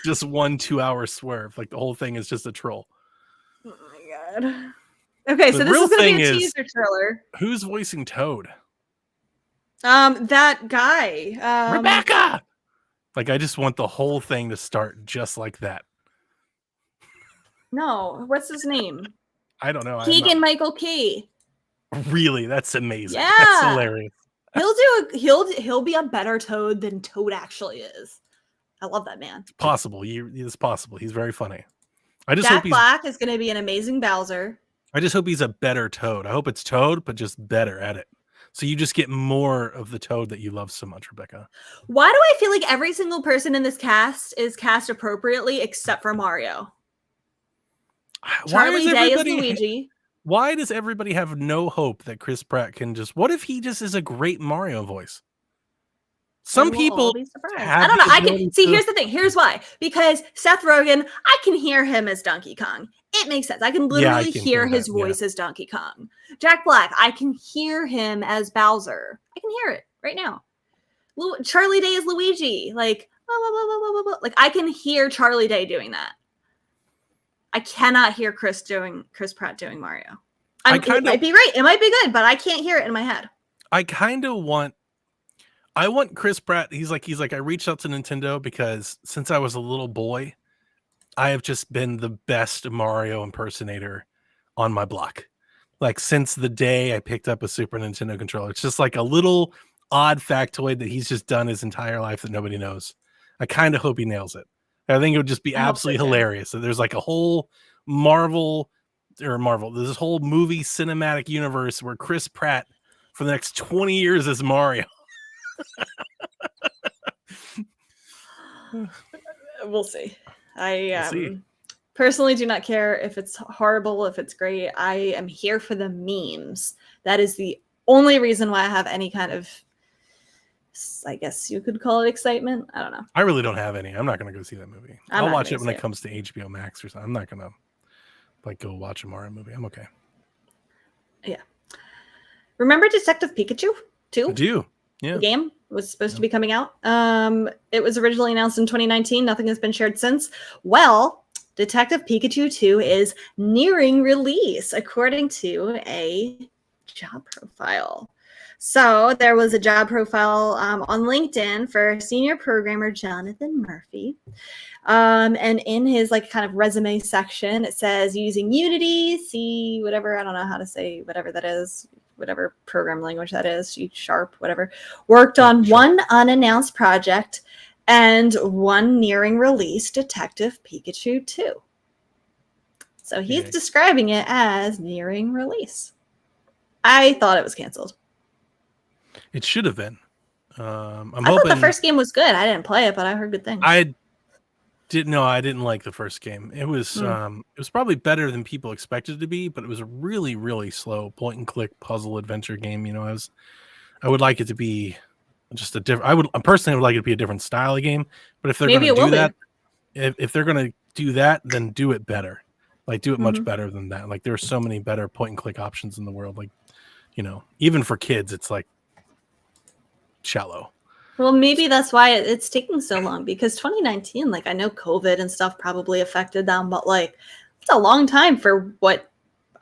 Just 1 2-hour swerve. Like the whole thing is just a troll. Oh my god. Okay, The so this real is going to thing be a is- teaser trailer. Who's voicing Toad? That guy. Rebecca! Like, I just want the whole thing to start just like that. No, what's his name? I don't know. Keegan Michael Key. Really? That's amazing. Yeah. That's hilarious. He'll be a better Toad than Toad actually is. I love that man. It's possible. It's possible. He's very funny. I just Jack hope he's Black is going to be an amazing Bowser. I just hope he's a better Toad. I hope it's Toad, but just better at it. So you just get more of the Toad that you love so much, Rebecca. Why do I feel like every single person in this cast is cast appropriately except for Mario? Charlie Day is Luigi. Why does everybody have no hope that Chris Pratt can just... What if he just is a great Mario voice? Some people be surprised. have I don't know. the I can ability see. to- Here's the thing. Here's why. Because Seth Rogen, I can hear him as Donkey Kong. It makes sense. I can literally can hear hear his that, voice as Donkey Kong. Jack Black, I can hear him as Bowser. I can hear it right now. Charlie Day is Luigi. Like, blah, blah, blah, blah, blah, blah. Like I can hear Charlie Day doing that. I cannot hear Chris Pratt doing Mario. It might be right. It might be good, but I can't hear it in my head. I kind of want... I want Chris Pratt. He's like, I reached out to Nintendo because since I was a little boy, I have just been the best Mario impersonator on my block. Like since the day I picked up a Super Nintendo controller, it's just like a little odd factoid that he's just done his entire life that nobody knows. I kind of hope he nails it. I think it would just be absolutely hilarious. So there's like a whole this whole movie cinematic universe where Chris Pratt for the next 20 years is Mario. We'll see. I personally do not care if it's horrible, if it's great. I am here for the memes. That is the only reason why I have any kind of, I guess you could call it excitement. I don't know. I really don't have any. I'm not going to go see that movie. I'm I'll not watch gonna it when see it comes to HBO Max or something. I'm not going to like go watch a Mario movie. I'm okay. Yeah. Remember Detective Pikachu 2? I do. Yeah. The game was supposed to be coming out. It was originally announced in 2019. Nothing has been shared since. Well, Detective Pikachu 2 is nearing release, according to a job profile. So there was a job profile on LinkedIn for senior programmer Jonathan Murphy. And in his like kind of resume section, it says using Unity, C, whatever, I don't know how to say whatever that is, whatever program language that is, C#, whatever, worked on one unannounced project and one nearing release, Detective Pikachu 2. So he's describing it as nearing release. I thought it was canceled. It should have been. I'm I hoping thought the first game was good. I didn't play it, but I heard good things. I didn't like the first game. It was probably better than people expected it to be, but it was a really, really slow point and click puzzle adventure game. You know, I would like it to be just a different. I would like it to be a different style of game. But if they're going to do that, if they're going to do that, then do it better. Like, do it much better than that. Like, there are so many better point and click options in the world. Like, you know, even for kids, it's like shallow. Well, maybe that's why it's taking so long, because 2019, like, I know COVID and stuff probably affected them, but like, it's a long time for what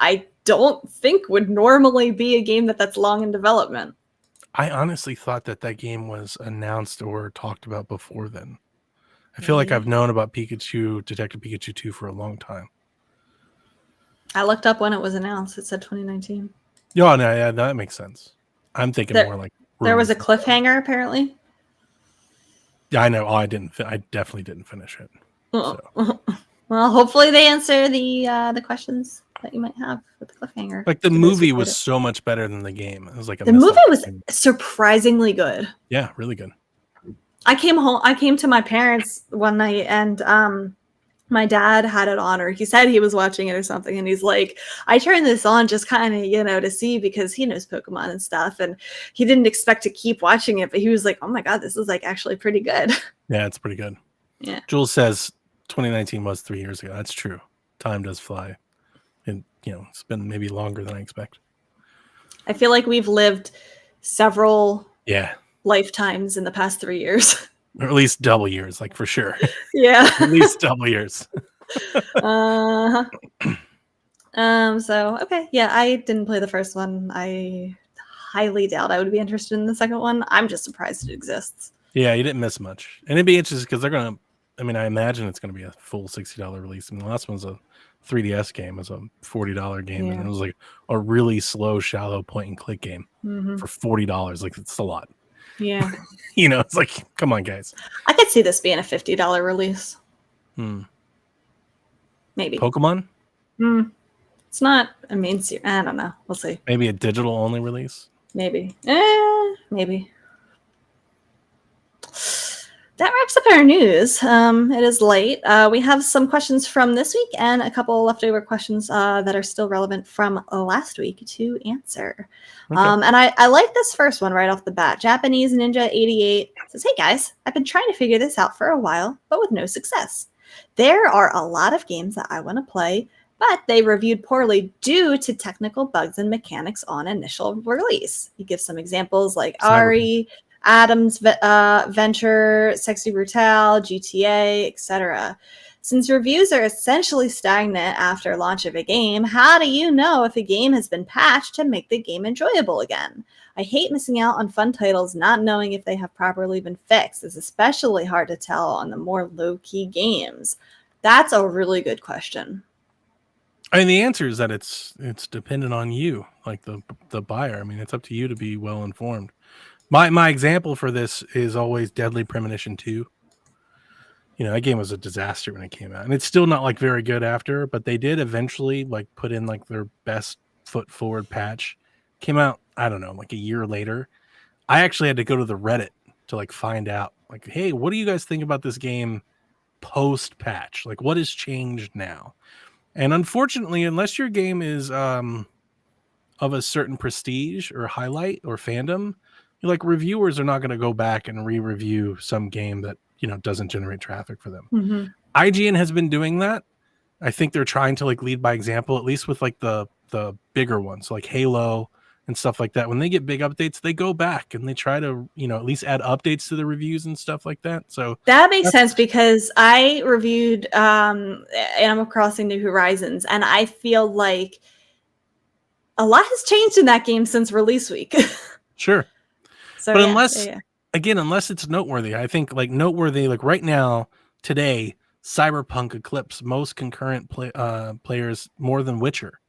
I don't think would normally be a game that's long in development. I honestly thought that game was announced or talked about before then. I feel like I've known about Detective Pikachu 2 for a long time. I looked up when it was announced. It said 2019. Yeah, no, yeah, that makes sense. I'm thinking more like there was a cliffhanger, apparently. Yeah, I know. I definitely didn't finish it. So. Well, hopefully they answer the questions that you might have with the cliffhanger. Like, the movie was so much better than the game. It was like the movie was surprisingly good. Yeah, really good. I came to my parents one night, and my dad had it on, or he said he was watching it or something, and he's like, I turned this on just kind of, you know, to see, because he knows Pokemon and stuff, and he didn't expect to keep watching it, but he was like, oh my god, this is like actually pretty good. Yeah, it's pretty good. Yeah. Jules says 2019 was 3 years ago. That's true. Time does fly. And, you know, it's been maybe longer than I expect. I feel like we've lived several lifetimes in the past 3 years. Or at least double years, like, for sure. Yeah. At least double years. So, okay. Yeah, I didn't play the first one. I highly doubt I would be interested in the second one. I'm just surprised it exists. Yeah, you didn't miss much. And it'd be interesting because they're going to, I mean, I imagine it's going to be a full $60 release. I mean, the last one's a 3DS game. It was a $40 game. And it was like a really slow, shallow point and click game for $40. Like, it's a lot. Yeah. You know, it's like, come on, guys. I could see this being a $50 release. Maybe. Pokemon? It's not a main series. I don't know. We'll see. Maybe a digital only release? Maybe. Maybe. That wraps up our news. It is late. We have some questions from this week and a couple leftover questions that are still relevant from last week to answer. Okay. And I like this first one right off the bat. Japanese Ninja 88 says, hey guys, I've been trying to figure this out for a while, but with no success. There are a lot of games that I want to play, but they reviewed poorly due to technical bugs and mechanics on initial release. He gives some examples like Ari, Adam's Venture, Sexy Brutale, GTA, etc. Since reviews are essentially stagnant after launch of a game, how do you know if a game has been patched to make the game enjoyable again? I hate missing out on fun titles, not knowing if they have properly been fixed. It's especially hard to tell on the more low-key games. That's a really good question. I mean, the answer is that it's dependent on you, like the buyer. I mean, it's up to you to be well informed. My example for this is always Deadly Premonition 2. You know, that game was a disaster when it came out, and it's still not like very good after, but they did eventually like put in like their best foot forward patch. Came out, I don't know, like a year later. I actually had to go to the Reddit to like find out, like, hey, what do you guys think about this game post patch? Like, what has changed now? And unfortunately, unless your game is of a certain prestige or highlight or fandom, like, reviewers are not going to go back and re-review some game that, you know, doesn't generate traffic for them. IGN has been doing that. I think they're trying to like lead by example, at least with like the bigger ones like Halo and stuff like that. When they get big updates, they go back and they try to, you know, at least add updates to the reviews and stuff like that. So that makes sense, because I reviewed Animal Crossing New Horizons, and I feel like a lot has changed in that game since release week. Sure. So, but unless it's noteworthy, I think like noteworthy, like right now, today, Cyberpunk eclipsed most concurrent players more than Witcher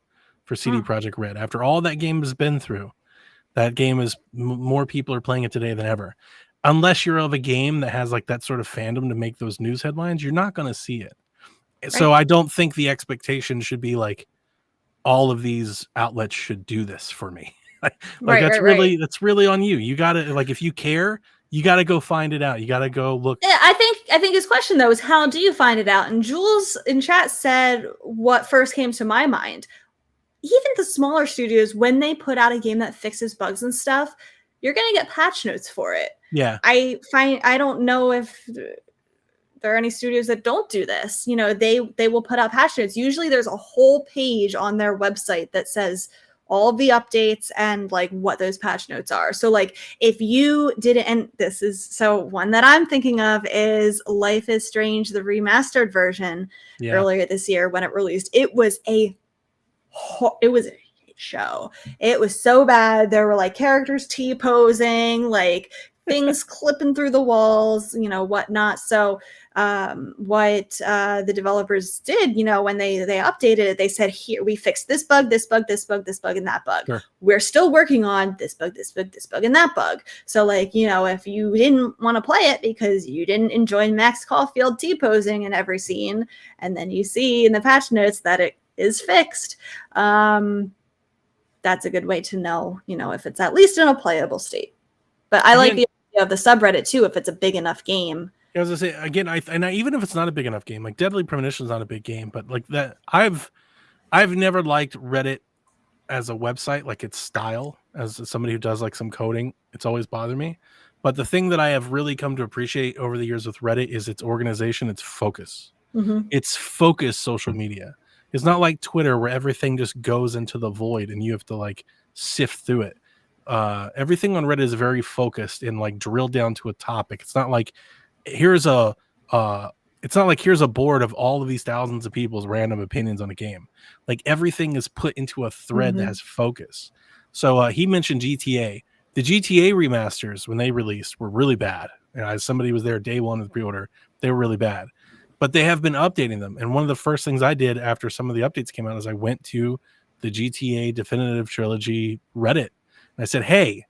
for CD Projekt Red. After all that game has been through, that game is more people are playing it today than ever. unless you're of a game that has like that sort of fandom to make those news headlines, you're not going to see it. So I don't think the expectation should be like all of these outlets should do this for me. Like that's really on you. You got to, like, if you care, you got to go find it out. You got to go look. Yeah, I think his question though is, how do you find it out? And Jules in chat said what first came to my mind. Even the smaller studios, when they put out a game that fixes bugs and stuff, you're gonna get patch notes for it. Yeah. I don't know if there are any studios that don't do this. You know, they will put out patch notes. Usually there's a whole page on their website that says all of the updates and like what those patch notes are. So like if you didn't, and this is, so one that I'm thinking of is Life is Strange, the remastered version earlier this year when it released. It was a show. It was so bad. There were like characters T-posing, like things clipping through the walls, you know, whatnot. So what the developers did, you know, when they updated it, they said, here, we fixed this bug, this bug, this bug, this bug, and that bug. Sure. We're still working on this bug, this bug, this bug, and that bug. So like, you know, if you didn't want to play it because you didn't enjoy Max Caulfield T-posing in every scene, and then you see in the patch notes that it is fixed, that's a good way to know, you know, if it's at least in a playable state. But I like the idea of the subreddit too, if it's a big enough game. I was gonna say again, even if it's not a big enough game, like Deadly Premonition is not a big game, but like that, I've never liked Reddit as a website, like its style. As somebody who does like some coding, it's always bothered me. But the thing that I have really come to appreciate over the years with Reddit is its organization, its focus. Mm-hmm. It's focused social media. It's not like Twitter where everything just goes into the void and you have to like sift through it. Everything on Reddit is very focused and like drilled down to a topic. It's not like here's a board of all of these thousands of people's random opinions on a game. Like everything is put into a thread that has focus. So he mentioned GTA. The GTA remasters, when they released, were really bad. You know, as somebody who was there day one of the pre-order, they were really bad. But they have been updating them. And one of the first things I did after some of the updates came out is I went to the GTA Definitive Trilogy Reddit. And I said, hey,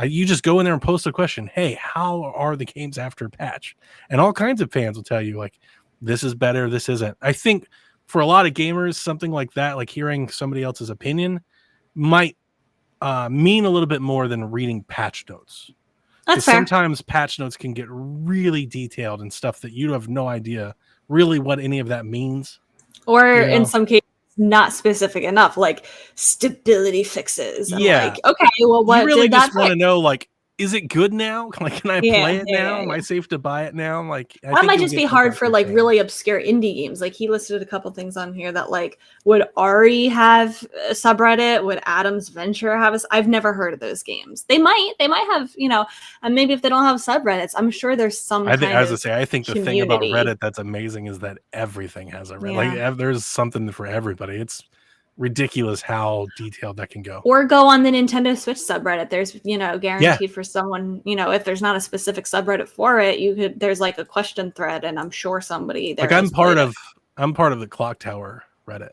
you just go in there and post a question. Hey, how are the games after a patch? And all kinds of fans will tell you, like, this is better, this isn't. I think for a lot of gamers, something like that, like hearing somebody else's opinion, might mean a little bit more than reading patch notes. That's fair. Sometimes patch notes can get really detailed and stuff that you have no idea really what any of that means. Or in some cases, not specific enough, like stability fixes. And like, okay, well, what you really did just that want to know, like, is it good now? Like, can I play it now? Am I safe to buy it now? Like, that might just be hard for like really obscure indie games. Like he listed a couple things on here that like, would Ari have a subreddit? Would Adam's Venture have I've never heard of those games. They might have, you know, and maybe if they don't have subreddits, I'm sure there's some. I think the thing about Reddit that's amazing is that everything has a Reddit. Like there's something for everybody. It's ridiculous how detailed that can go. Or go on the Nintendo Switch subreddit. There's, you know, guaranteed for someone, you know, if there's not a specific subreddit for it, there's like a question thread, and I'm sure somebody there. Like I'm part of the Clock Tower Reddit,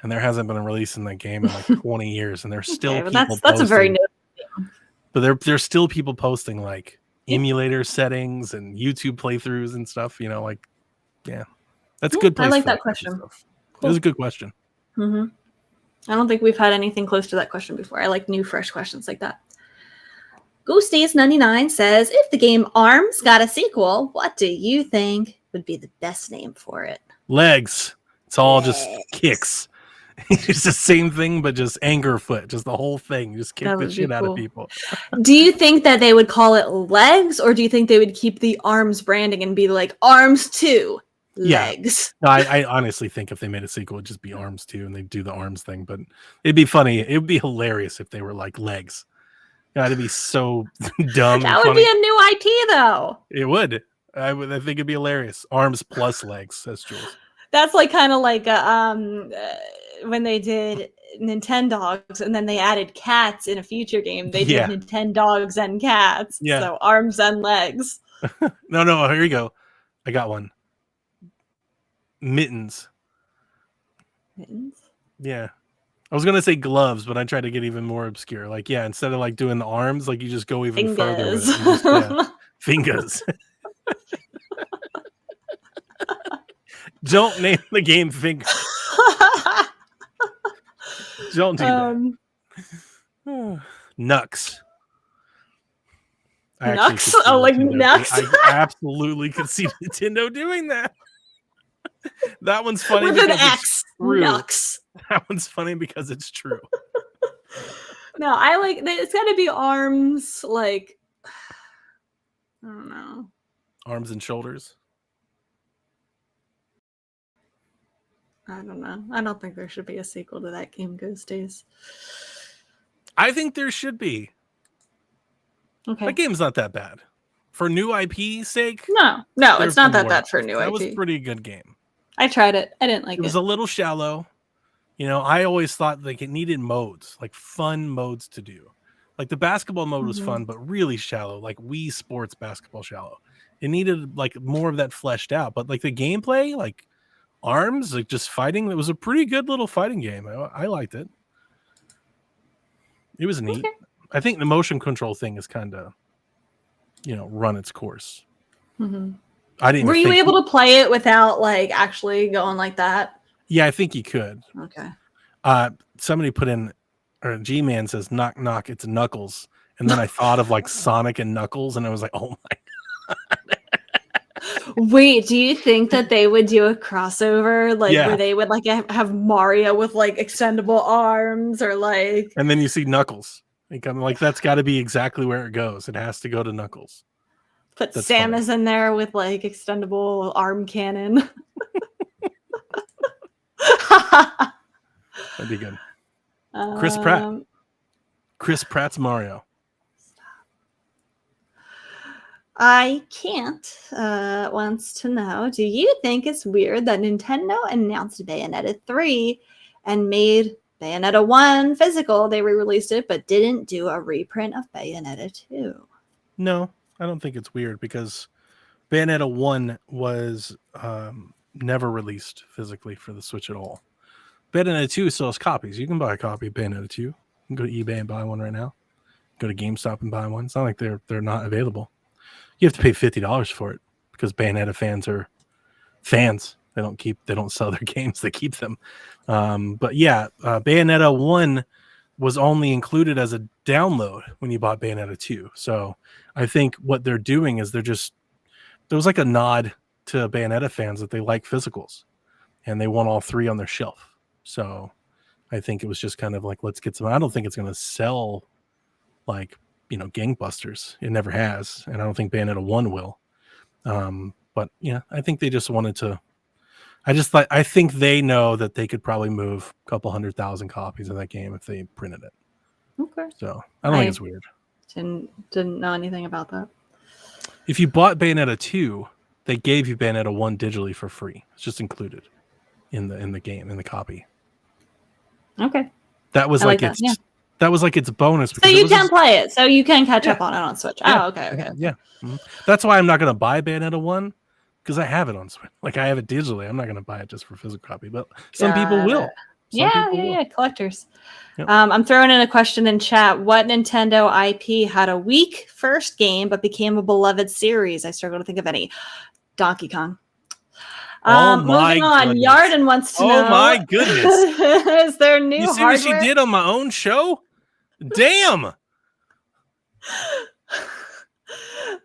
and there hasn't been a release in that game in like 20 years, and there's still people that's posting, a very new game. But there's still people posting like emulator settings and YouTube playthroughs and stuff, you know, like that's a good place. I like that question. Cool. It was a good question. I don't think we've had anything close to that question before. I like new, fresh questions like that. Ghosties99 says, if the game ARMS got a sequel, what do you think would be the best name for it? Legs. It's all just kicks. It's the same thing, but just anger foot. Just the whole thing. Just kick the shit out of people. Do you think that they would call it Legs, or do you think they would keep the ARMS branding and be like ARMS 2? Legs. No, I honestly think if they made a sequel, it'd just be ARMS 2 and they'd do the ARMS thing. But it'd be funny. It would be hilarious if they were like Legs. God, it'd be so dumb. That would be a new IP, though. It would. I think it'd be hilarious. ARMS plus Legs, says Jules. That's like kind of like when they did Nintendogs and then they added cats in a future game. They did Nintendogs and cats. Yeah. So ARMS and Legs. No, here you go. I got one. Mittens. Mittens? Yeah. I was gonna say gloves, but I tried to get even more obscure. Like, yeah, instead of like doing the arms, like you just go even further with it. Fingers. Fingers. Don't name the game Fingers. Don't do that. Nux. I actually Nux? could see Oh, like Nintendo Nux? I absolutely could see Nintendo doing that. That one's funny With an because X. it's true. Nux. That one's funny because it's true. No, I like it's got to be arms. Like, I don't know. Arms and shoulders. I don't know. I don't think there should be a sequel to that game, Ghost Days. I think there should be. Okay. That game's not that bad. For new IP sake. No, it's not that bad for new IP. That was a pretty good game. I tried it. I didn't like it. It was a little shallow. You know, I always thought like it needed modes, like fun modes to do. Like the basketball mode was fun, but really shallow, like Wii Sports basketball shallow. It needed like more of that fleshed out. But like the gameplay, like arms, like just fighting, it was a pretty good little fighting game. I liked it. It was neat. Okay. I think the motion control thing is kind of, run its course. I didn't. Were you able to play it without like actually going like that? Yeah, I think you could. Okay. Somebody put in, or G-Man says, knock, knock, it's Knuckles. And then I thought of like Sonic and Knuckles, and I was like, oh my God. Wait, do you think that they would do a crossover? Like where they would like have Mario with like extendable arms or like. And then you see Knuckles. Like that's got to be exactly where it goes. It has to go to Knuckles. Put Samus in there with like extendable arm cannon. That'd be good. Chris Pratt. Chris Pratt's Mario. I can't wants to know, do you think it's weird that Nintendo announced Bayonetta 3 and made Bayonetta 1 physical? They re-released it, but didn't do a reprint of Bayonetta 2. No, I don't think it's weird because Bayonetta 1 was never released physically for the Switch at all. Bayonetta 2 sells copies. You can buy a copy of Bayonetta 2. You can go to eBay and buy one right now. Go to GameStop and buy one. It's not like they're not available. You have to pay $50 for it because Bayonetta fans are fans. They don't sell their games, they keep them. But yeah, Bayonetta 1 was only included as a download when you bought Bayonetta 2. So I think what they're doing is there was like a nod to Bayonetta fans that they like physicals and they want all three on their shelf. So I think it was just kind of like, let's get some. I don't think it's going to sell like, gangbusters. It never has. And I don't think Bayonetta 1 will. But yeah, I think they just wanted to. I think they know that they could probably move a couple 100,000 copies of that game if they printed it. Okay. So I don't think it's weird. Didn't know anything about that. If you bought Bayonetta 2, they gave you Bayonetta 1 digitally for free. It's just included in the game, in the copy. Okay. That was that was like its bonus. So you can play it. So you can catch up on it on Switch. Yeah. Oh, okay. Yeah. Mm-hmm. That's why I'm not going to buy Bayonetta 1 because I have it on Switch. Like I have it digitally. I'm not going to buy it just for physical copy, but some people will. Yeah. Collectors. Yep. I'm throwing in a question in chat. What Nintendo IP had a weak first game but became a beloved series? I struggle to think of any. Donkey Kong. Moving on, goodness. Yarden wants to know. Oh my goodness! Is there new you see hardware? What she did on my own show? Damn.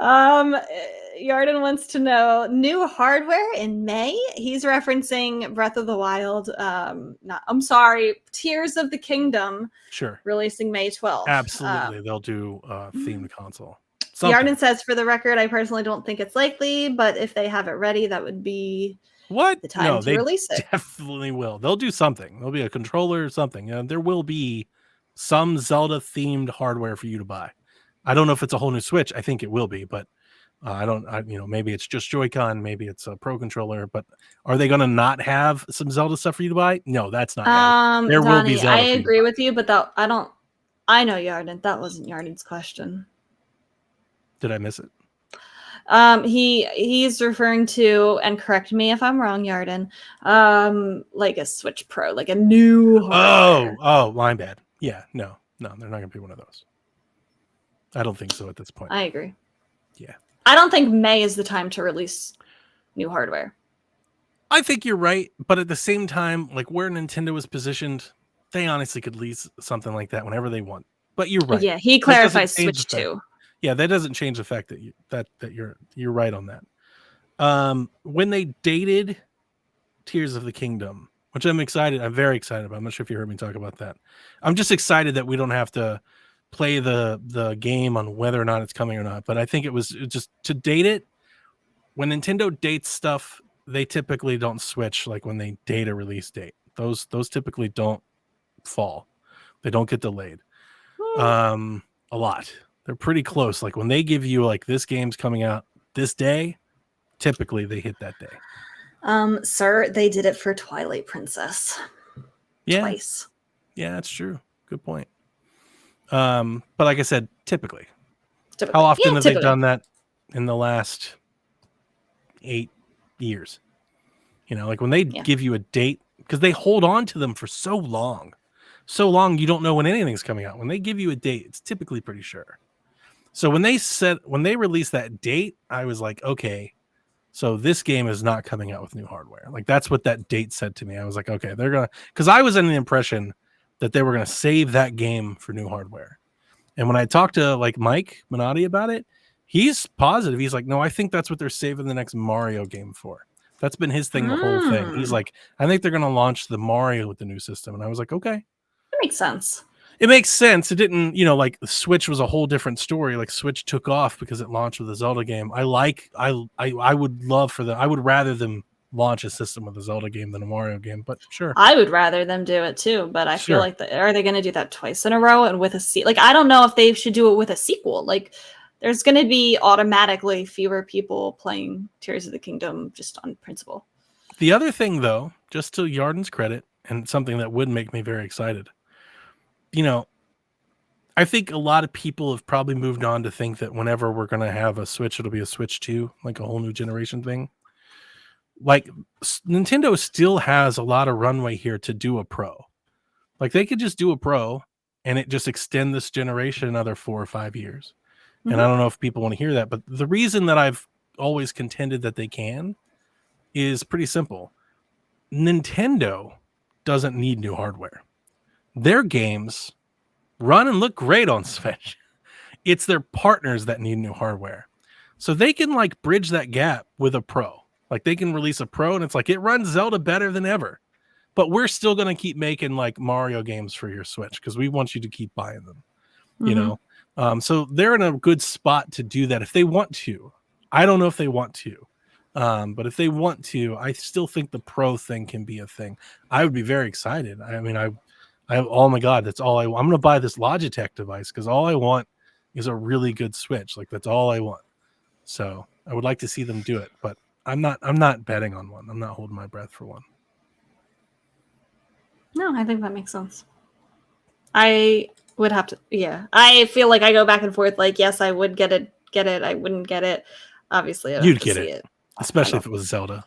Yarden wants to know new hardware in May. He's referencing Breath of the Wild. Tears of the Kingdom. Sure. Releasing May 12th. Absolutely, they'll do themed console. Yarden says, for the record, I personally don't think it's likely, but if they have it ready, that would be the time to release it. Definitely will. They'll do something. There'll be a controller or something. There will be some Zelda-themed hardware for you to buy. I don't know if it's a whole new Switch. I think it will be, but maybe it's just Joy-Con, maybe it's a Pro Controller. But are they going to not have some Zelda stuff for you to buy? No, that's not. There will be Zelda. I agree with you, but I know Yarden. That wasn't Yarden's question. Did I miss it? He's referring to, and correct me if I'm wrong, Yarden, like a Switch Pro, like a new hardware. Oh, my bad. Yeah, no, they're not gonna be one of those. I don't think so at this point. I agree. Yeah. I don't think May is the time to release new hardware. I think you're right, but at the same time, like where Nintendo is positioned, they honestly could release something like that whenever they want. But you're right. Yeah, he clarifies Switch 2. Yeah, that doesn't change the fact that you're right on that. When they dated Tears of the Kingdom, which I'm very excited about. I'm not sure if you heard me talk about that. I'm just excited that we don't have to play the game on whether or not it's coming or not. But I think it was just to date it. When Nintendo dates stuff, they typically don't switch like when they date a release date. Those typically don't fall. They don't get delayed. A lot. They're pretty close. Like when they give you like this game's coming out this day, typically they hit that day. Sir, they did it for Twilight Princess. Yeah. Twice. Yeah, that's true. Good point. But like I said, typically. Typically. How often have they typically. done that in the last 8 years? You know, like when they give you a date, because they hold on to them for so long you don't know when anything's coming out. When they give you a date, it's typically pretty sure. So when they released that date, I was like, okay, so this game is not coming out with new hardware. Like that's what that date said to me. I was like, okay, they're gonna, because I was under the impression that they were gonna save that game for new hardware. And when I talked to like Mike Minotti about it, he's positive. He's like, no, I think that's what they're saving the next Mario game for. That's been his thing the whole thing. He's like, I think they're gonna launch the Mario with the new system. And I was like, okay. That makes sense. It makes sense. It didn't, like the Switch was a whole different story. Like Switch took off because it launched with a Zelda game. I would love for them. I would rather them launch a system with a Zelda game than a Mario game, but sure. I would rather them do it too, but I feel like are they going to do that twice in a row and with a like I don't know if they should do it with a sequel. Like there's going to be automatically fewer people playing Tears of the Kingdom just on principle. The other thing though, just to Yarden's credit, and something that would make me very excited. I think a lot of people have probably moved on to think that whenever we're going to have a Switch, it'll be a Switch 2, like a whole new generation thing. Like Nintendo still has a lot of runway here to do a Pro. Like they could just do a Pro and it just extend this generation another 4 or 5 years. Mm-hmm. And I don't know if people want to hear that, but the reason that I've always contended that they can is pretty simple. Nintendo doesn't need new hardware. Their games run and look great on Switch. It's their partners that need new hardware. So they can like bridge that gap with a Pro. Like they can release a Pro and it's like it runs Zelda better than ever. But we're still going to keep making like Mario games for your Switch because we want you to keep buying them. Mm-hmm. So they're in a good spot to do that if they want to. I don't know if they want to. But if they want to, I still think the Pro thing can be a thing. I would be very excited. I mean, oh my God, that's all I'm going to buy this Logitech device because all I want is a really good Switch. Like that's all I want. So I would like to see them do it, but I'm not betting on one. I'm not holding my breath for one. No, I think that makes sense. I would have to, yeah. I feel like I go back and forth. Like, yes, I would get it. I wouldn't get it. Obviously, you'd get it, especially if it was Zelda.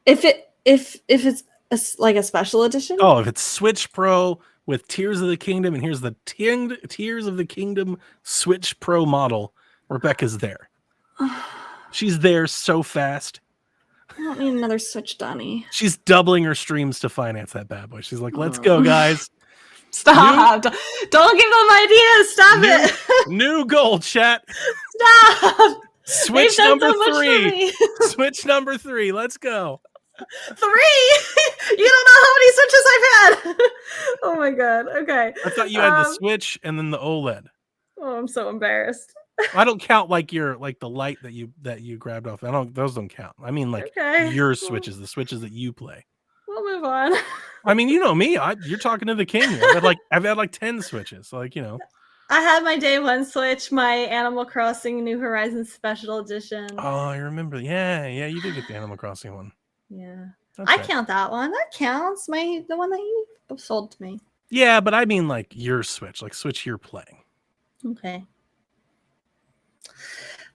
If it's like a special edition. Oh, if it's Switch Pro with Tears of the Kingdom, and here's the Tears of the Kingdom Switch Pro model, Rebecca's there. She's there so fast. I don't need another Switch, Donnie. She's doubling her streams to finance that bad boy. She's like, let's go, guys. Stop. Don't give them ideas. Stop it. New goal, chat. Stop. Switch number 3. Switch number 3. Let's go. 3? You don't know how many Switches I've had. Oh my God. Okay. I thought you had the Switch and then the OLED. Oh, I'm so embarrassed. I don't count like the light that you grabbed off. Those don't count. I mean like your Switches, the Switches that you play. We'll move on. I mean, you know me. You're talking to the king here. I've had like 10 Switches. So like, I had my day one Switch, my Animal Crossing New Horizons Special Edition. Oh, I remember. Yeah, you did get the Animal Crossing one. Yeah. I count that one. That counts. The one that you sold to me. Yeah, but I mean like your Switch, like Switch you're playing. Okay.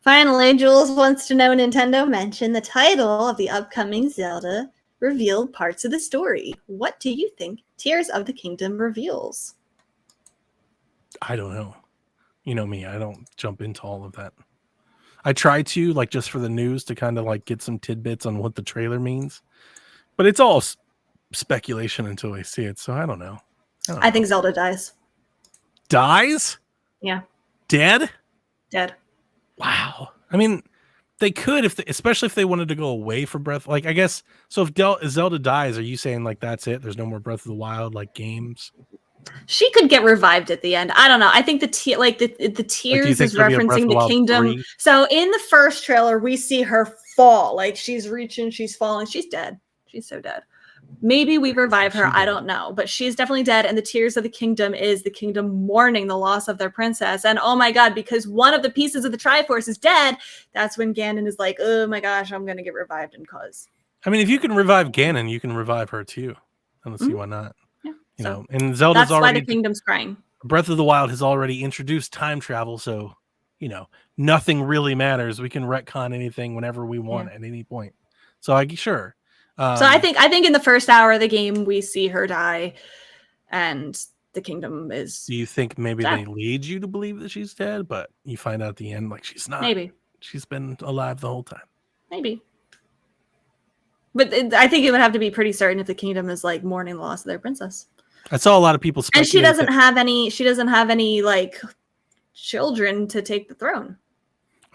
Finally, Jules wants to know Nintendo mentioned the title of the upcoming Zelda revealed parts of the story. What do you think Tears of the Kingdom reveals? I don't know. You know me, I don't jump into all of that. I try to, like, just for the news to kind of like get some tidbits on what the trailer means, but it's all speculation until I see it. So I don't know. I think Zelda dies. Dies? Yeah. Dead? Dead. Wow. I mean, they could, especially if they wanted to go away from Breath. Like, I guess so. If Zelda dies, are you saying like that's it? There's no more Breath of the Wild like games? She could get revived at the end. I don't know. I think the tears is referencing the kingdom. 3? So in the first trailer, we see her fall. Like she's reaching, she's falling. She's dead. She's so dead. Maybe we revive her. I don't know. But she's definitely dead. And the Tears of the Kingdom is the kingdom mourning the loss of their princess. And oh my God, because one of the pieces of the Triforce is dead, that's when Ganon is like, oh my gosh, I'm going to get revived and cause. I mean, if you can revive Ganon, you can revive her too. I don't see why not. Yeah, you know, and Zelda's that's already. Why the kingdom's crying. Breath of the Wild has already introduced time travel, so nothing really matters. We can retcon anything whenever we want at any point. So sure. So I think in the first hour of the game we see her die, and the kingdom is. Do you think maybe dead. they lead you to believe that she's dead, but you find out at the end like she's not? Maybe she's been alive the whole time. Maybe. But I think it would have to be pretty certain if the kingdom is like mourning the loss of their princess. I saw a lot of people speculate. And she doesn't have any. She doesn't have any like children to take the throne.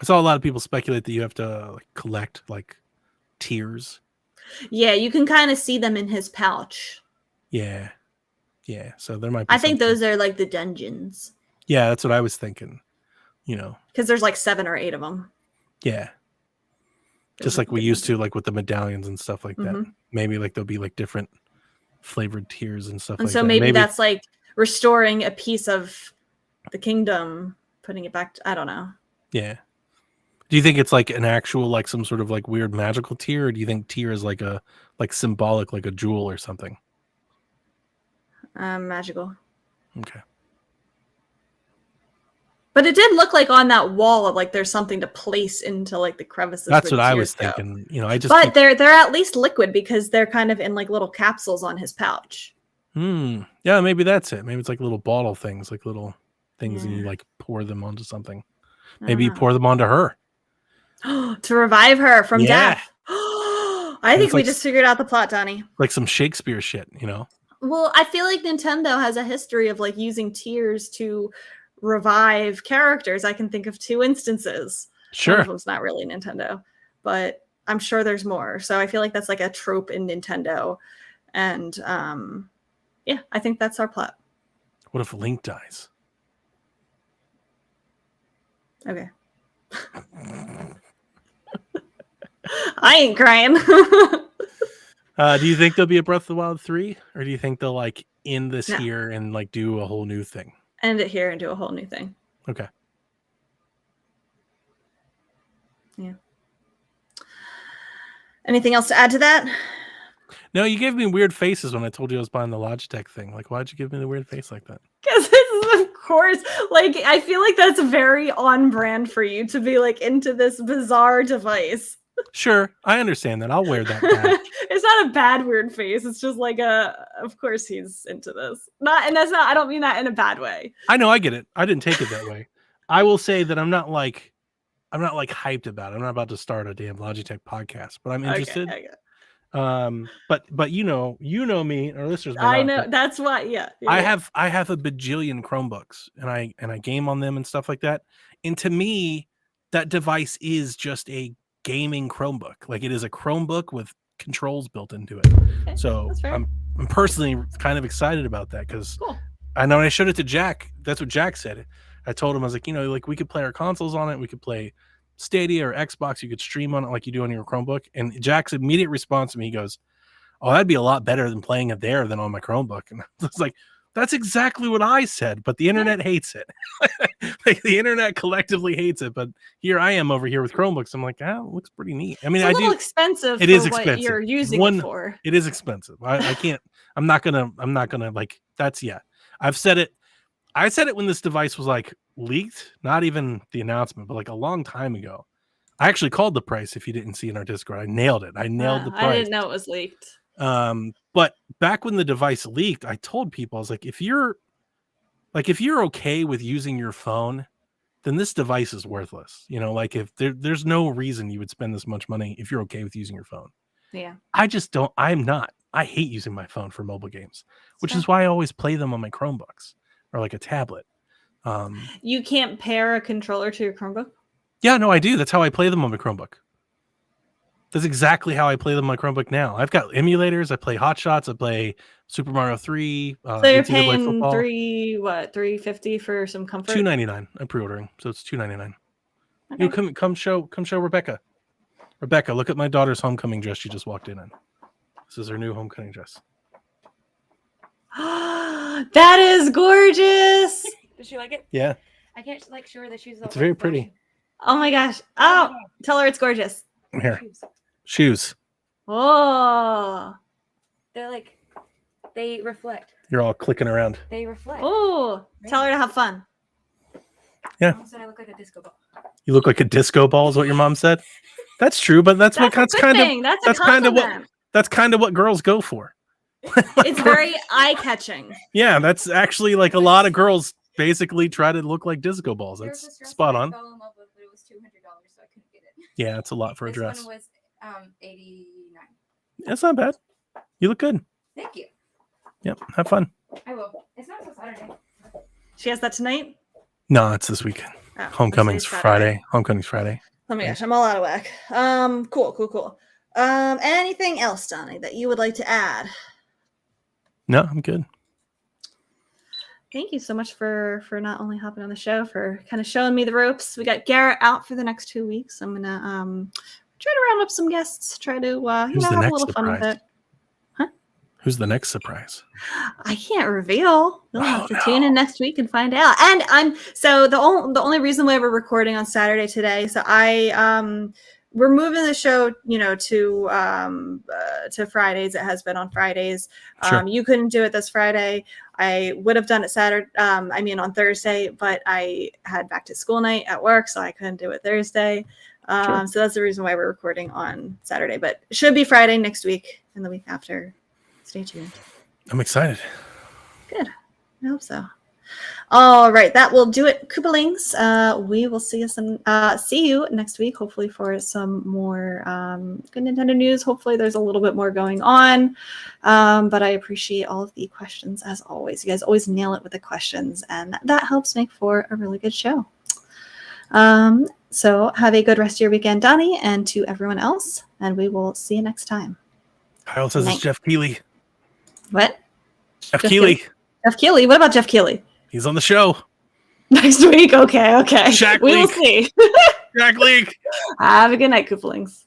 I saw a lot of people speculate that you have to like collect like tears. Yeah, you can kind of see them in his pouch. Yeah. So there might be. I think those are like the dungeons. Yeah, that's what I was thinking. Because there's like 7 or 8 of them. Yeah. Just like we used to, like with the medallions and stuff like that. Maybe like there'll be like different flavored tears and stuff. And like so that. maybe that's like restoring a piece of the kingdom, putting it back. I don't know. Yeah. Do you think it's like an actual, like some sort of like weird magical tear, or do you think tear is like a symbolic, like a jewel or something? Magical. Okay. But it did look like on that wall, like there's something to place into like the crevices. That's what I was thinking. But they're at least liquid because they're kind of in like little capsules on his pouch. Yeah, maybe that's it. Maybe it's like little bottle things, like little things, and you like pour them onto something. Maybe you pour them onto her. To revive her from death. I think we just figured out the plot, Donnie. Like some Shakespeare shit, Well, I feel like Nintendo has a history of like using tears to revive characters. I can think of 2 instances. Sure. One of them's not really Nintendo, but I'm sure there's more. So I feel like that's like a trope in Nintendo. And yeah, I think that's our plot. What if Link dies? Okay. I ain't crying. Do you think there'll be a Breath of the Wild 3, or do you think they'll like end this here and like do a whole new thing? End it here and do a whole new thing. Okay. Yeah. Anything else to add to that? No, you gave me weird faces when I told you I was buying the Logitech thing. Like, why'd you give me the weird face like that? Because this is, of course, like, I feel like that's very on brand for you to be like into this bizarre device. Sure, I understand that. I'll wear that badge. It's not a bad weird face. It's just like of course he's into this. I don't mean that in a bad way. I know, I get it. I didn't take it that way. I will say that I'm not like hyped about it. I'm not about to start a damn Logitech podcast, but I'm interested. Okay. But you know me, our listeners. I know that's why. Yeah. I have a bajillion Chromebooks, and I game on them and stuff like that. And to me, that device is just a gaming Chromebook. Like, it is a Chromebook with controls built into it. Okay, so I'm personally kind of excited about that because I know when I showed it to Jack, that's what Jack said. I told him, I was like, like we could play our consoles on it. We could play Stadia or Xbox. You could stream on it like you do on your Chromebook. And Jack's immediate response to me, he goes, "Oh, that'd be a lot better than playing it there than on my Chromebook." And I was like, that's exactly what I said, but the internet hates it. Like, the internet collectively hates it, but here I am over here with Chromebooks. I'm like, it looks pretty neat. I mean, it's a little expensive. It is for expensive. What you're using it for. It is expensive. I can't. I'm not gonna like. That's I've said it. I said it when this device was like leaked, not even the announcement, but like a long time ago. I actually called the price. If you didn't see in our Discord, I nailed it. I nailed the price. I didn't know it was leaked. But back when the device leaked, I told people, I was like, if you're okay with using your phone, then this device is worthless. You know, like if there's no reason you would spend this much money if you're okay with using your phone. Yeah. I'm not. I hate using my phone for mobile games, which is why I always play them on my Chromebooks or like a tablet. You can't pair a controller to your Chromebook? Yeah, no, I do. That's how I play them on my Chromebook. That's exactly how I play them on my Chromebook now. I've got emulators. I play Hot Shots. I play Super Mario 3. So you're paying $350 for some comfort? $2.99. I'm pre-ordering, so it's $2.99. Okay. You come show Rebecca. Rebecca, look at my daughter's homecoming dress she just walked in. This is her new homecoming dress. That is gorgeous. Does she like it? Yeah. I can't show her the shoes. It's very pretty. Oh my gosh. Oh, tell her it's gorgeous. Here. Shoes. Oh. They're they reflect. You're all clicking around. They reflect. Oh, tell her to have fun. Yeah. Mom said I look like a disco ball. You look like a disco ball is what your mom said. That's true, but that's kind of what girls go for. It's very eye-catching. Yeah, that's actually like a lot of girls basically try to look like disco balls. That's spot on. I fell in love with, but it was $200, so I couldn't get it. Yeah, it's a lot for a dress. This one was $89. That's not bad. You look good. Thank you. Yep, have fun. I will. It's not until Saturday. She has that tonight? No, it's this weekend. Oh, Homecoming's Friday. Homecoming's Friday. Oh my gosh, I'm all out of whack. Cool. Anything else, Donnie, that you would like to add? No, I'm good. Thank you so much for not only hopping on the show, for kind of showing me the ropes. We got Garrett out for the next 2 weeks. I'm gonna try to round up some guests, try to have a little fun with it. Huh? Who's the next surprise? I can't reveal. You'll have to tune in next week and find out. And the only reason why we're recording on Saturday today, so we're moving the show, to Fridays. It has been on Fridays. Sure. You couldn't do it this Friday. I would have done it on Thursday, but I had back to school night at work, so I couldn't do it Thursday. Sure. So that's the reason why we're recording on Saturday, but it should be Friday next week and the week after. Stay tuned. I'm excited. Good. I hope so. All right, that will do it, Koopalings. We will see you next week, hopefully for some more good Nintendo news. Hopefully there's a little bit more going on, but I appreciate all of the questions as always. You guys always nail it with the questions, and that helps make for a really good show. So have a good rest of your weekend, Donnie, and to everyone else, and we will see you next time. Kyle says it's Jeff Keighley. What? Jeff Keighley. Jeff Keighley? What about Jeff Keighley? He's on the show. Next week? Okay. Shaq We will League. see. Shaq League. Have a good night, Koopalings.